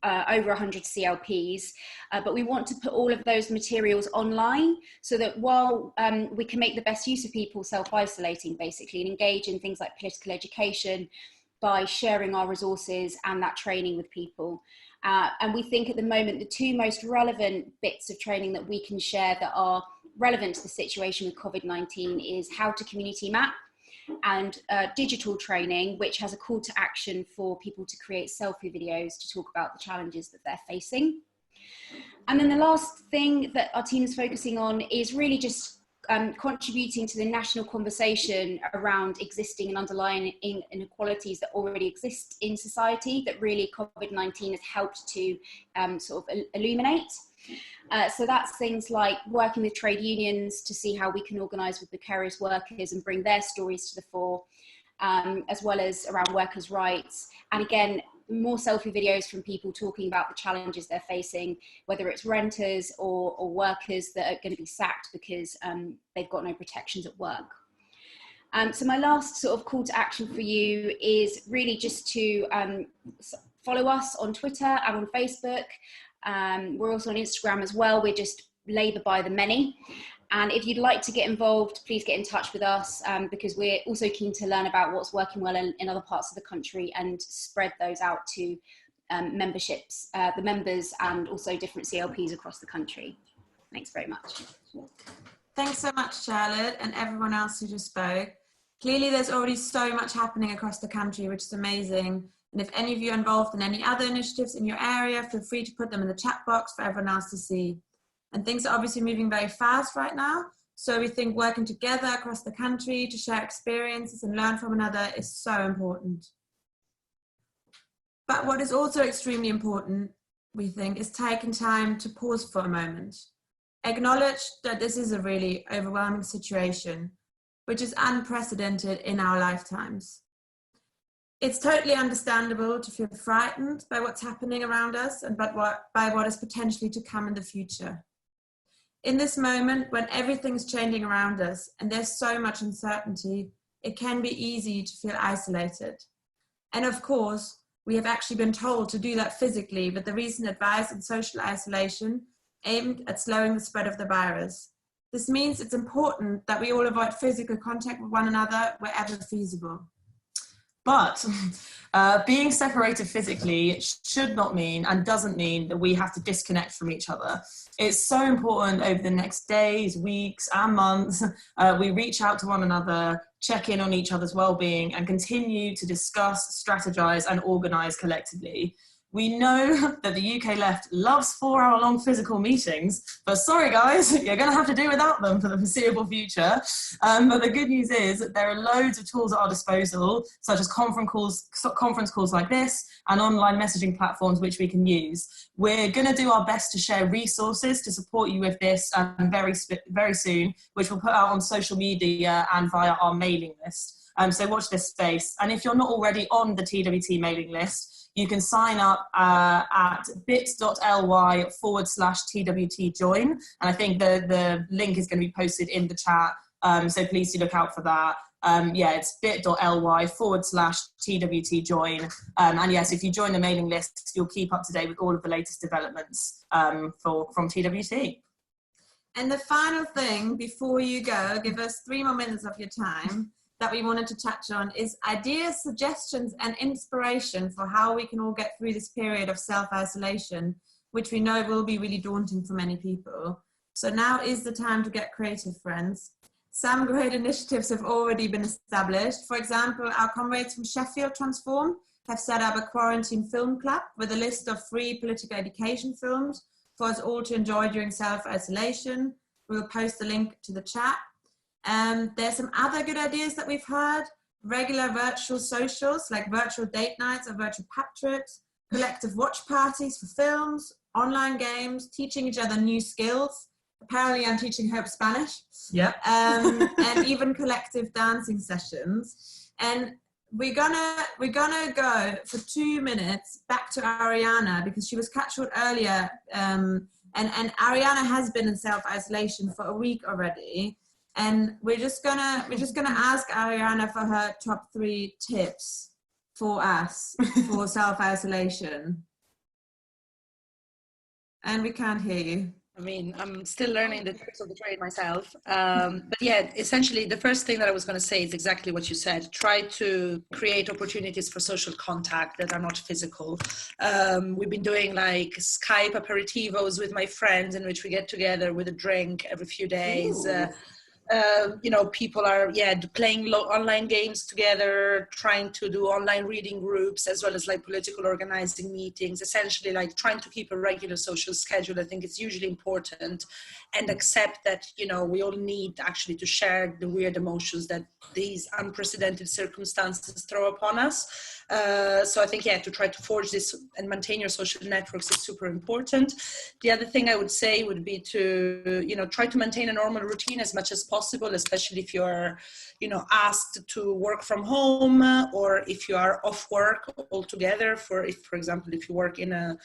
over 100 CLPs, but we want to put all of those materials online, so that while we can make the best use of people self-isolating basically, and engage in things like political education by sharing our resources and that training with people. And we think at the moment the two most relevant bits of training that we can share that are relevant to the situation with COVID-19 is how to community map, and digital training, which has a call to action for people to create selfie videos to talk about the challenges that they're facing. And then the last thing that our team is focusing on is really just contributing to the national conversation around existing and underlying inequalities that already exist in society, that really COVID-19 has helped to sort of illuminate. So that's things like working with trade unions to see how we can organise with precarious workers and bring their stories to the fore, as well as around workers' rights. And again, more selfie videos from people talking about the challenges they're facing, whether it's renters or workers that are going to be sacked because they've got no protections at work. So my last sort of call to action for you is really just to follow us on Twitter and on Facebook. We're also on Instagram as well. We're just Labour by the Many. And if you'd like to get involved, please get in touch with us, because we're also keen to learn about what's working well in other parts of the country and spread those out to memberships, the members, and also different CLPs across the country. Thanks very much. Thanks so much, Charlotte, and everyone else who just spoke. Clearly, there's already so much happening across the country, which is amazing. And if any of you are involved in any other initiatives in your area, feel free to put them in the chat box for everyone else to see. And things are obviously moving very fast right now. So we think working together across the country to share experiences and learn from another is so important. But what is also extremely important, we think, is taking time to pause for a moment. Acknowledge that this is a really overwhelming situation, which is unprecedented in our lifetimes. It's totally understandable to feel frightened by what's happening around us and by what is potentially to come in the future. In this moment, when everything's changing around us and there's so much uncertainty, it can be easy to feel isolated. And of course, we have actually been told to do that physically with the recent advice on social isolation aimed at slowing the spread of the virus. This means it's important that we all avoid physical contact with one another wherever feasible. But being separated physically should not mean and doesn't mean that we have to disconnect from each other. It's so important over the next days, weeks and months, we reach out to one another, check in on each other's well-being and continue to discuss, strategize and organise collectively. We know that the UK left loves 4-hour-long physical meetings, but sorry guys, you're going to have to do without them for the foreseeable future. But the good news is that there are loads of tools at our disposal, such as conference calls like this and online messaging platforms which we can use. We're going to do our best to share resources to support you with this very soon, which we'll put out on social media and via our mailing list. So watch this space. And if you're not already on the TWT mailing list, you can sign up at bit.ly/TWT join. And I think the link is going to be posted in the chat. So please do look out for that. Yeah, it's bit.ly/TWT join. And yes, if you join the mailing list, you'll keep up to date with all of the latest developments from TWT. And the final thing before you go, give us 3 more minutes of your time, that we wanted to touch on is ideas, suggestions and inspiration for how we can all get through this period of self-isolation, which we know will be really daunting for many people. So now is the time to get creative, friends. Some great initiatives have already been established. For example, our comrades from Sheffield Transform have set up a quarantine film club with a list of free political education films for us all to enjoy during self-isolation. We'll post the link to the chat. There's some other good ideas that we've heard. Regular virtual socials like virtual date nights or virtual pub trips, collective watch parties for films, online games, teaching each other new skills. Apparently I'm teaching Hope Spanish. Yeah. And even collective dancing sessions. And we're gonna go for 2 minutes back to Arianna because she was cut short earlier. And Arianna has been in self-isolation for a week already. And we're just gonna ask Arianna for her top 3 tips for us for self-isolation. And we can't hear you. I mean, I'm still learning the tricks of the trade myself. But yeah, essentially the first thing that I was going to say is exactly what you said. Try to create opportunities for social contact that are not physical. We've been doing like Skype aperitivos with my friends in which we get together with a drink every few days. You know, people are playing online games together, trying to do online reading groups as well as like political organizing meetings, essentially like trying to keep a regular social schedule. I think it's usually important, and accept that, you know, we all need actually to share the weird emotions that these unprecedented circumstances throw upon us. So I think, to try to forge this and maintain your social networks is super important. The other thing I would say would be to, you know, try to maintain a normal routine as much as possible, especially if you're, you know, asked to work from home or if you are off work altogether. For example, if you work in a...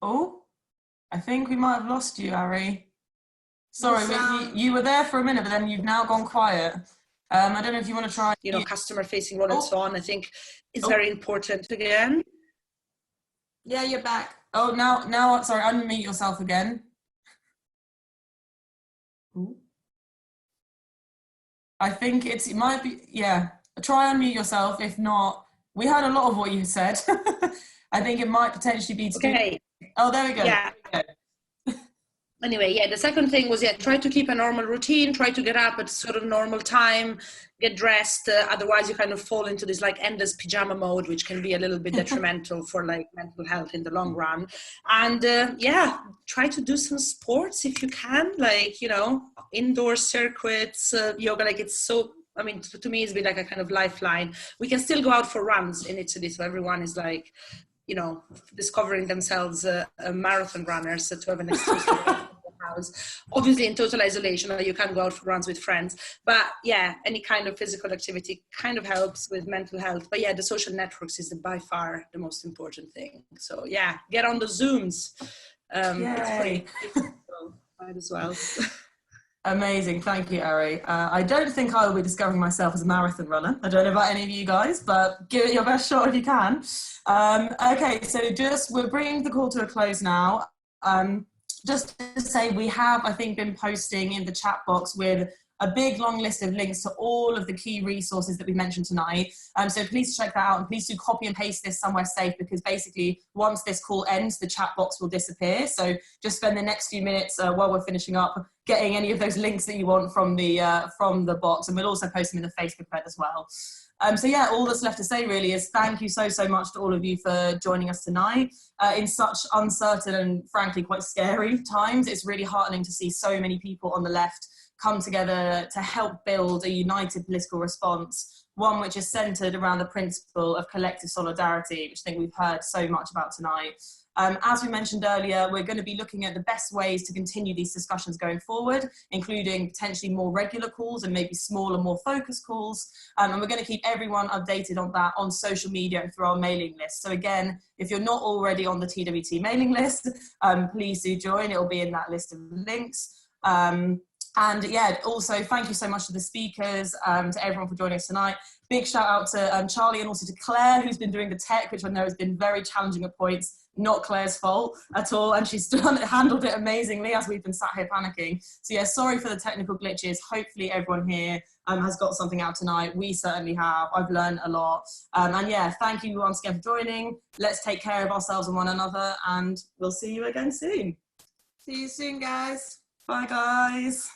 Oh, I think we might have lost you, Ari. Sorry, you were there for a minute, but then you've now gone quiet. I don't know if you want to try... You know, customer-facing role and so on, I think is very important again. Yeah, you're back. Oh, now, sorry, unmute yourself again. Ooh. I think it might be, yeah. Try unmute yourself. If not, we heard a lot of what you said. I think it might potentially be. Okay. Oh, there we go. Yeah. There we go. Anyway, yeah, the second thing was, try to keep a normal routine, try to get up at sort of normal time, get dressed, otherwise you kind of fall into this like endless pajama mode, which can be a little bit detrimental for like mental health in the long run. And try to do some sports if you can, like, you know, indoor circuits, yoga, like it's so, I mean, to me, it's been like a kind of lifeline. We can still go out for runs in Italy, so everyone is like, you know, discovering themselves marathon runners to have an excuse to go out of the house. Obviously, in total isolation, you can't go out for runs with friends. But yeah, any kind of physical activity kind of helps with mental health. But yeah, the social networks is by far the most important thing. So yeah, get on the Zooms. It's free. So might as well. Amazing, thank you, Ari. I don't think I will be discovering myself as a marathon runner. I don't know about any of you guys, but give it your best shot if you can. Okay, so we're bringing the call to a close now. Just to say, we have, I think, been posting in the chat box with a big long list of links to all of the key resources that we mentioned tonight. So please check that out, and please do copy and paste this somewhere safe, because basically once this call ends, the chat box will disappear. So just spend the next few minutes while we're finishing up getting any of those links that you want from the box, and we'll also post them in the Facebook thread as well. So yeah, all that's left to say really is thank you so much to all of you for joining us tonight. In such uncertain and frankly quite scary times, it's really heartening to see so many people on the left come together to help build a united political response, one which is centred around the principle of collective solidarity, which I think we've heard so much about tonight. As we mentioned earlier, we're going to be looking at the best ways to continue these discussions going forward, including potentially more regular calls and maybe smaller, more focused calls. And we're going to keep everyone updated on that on social media and through our mailing list. So again, if you're not already on the TWT mailing list, please do join. It'll be in that list of links. And yeah, also thank you so much to the speakers, to everyone for joining us tonight. Big shout out to Charlie and also to Claire, who's been doing the tech, which I know has been very challenging at points. Not Claire's fault at all, and she's handled it amazingly as we've been sat here panicking. So yeah, sorry for the technical glitches. Hopefully everyone here has got something out tonight. We certainly have. I've learned a lot. And yeah, thank you once again for joining. Let's take care of ourselves and one another, and we'll see you again soon. See you soon, guys. Bye, guys.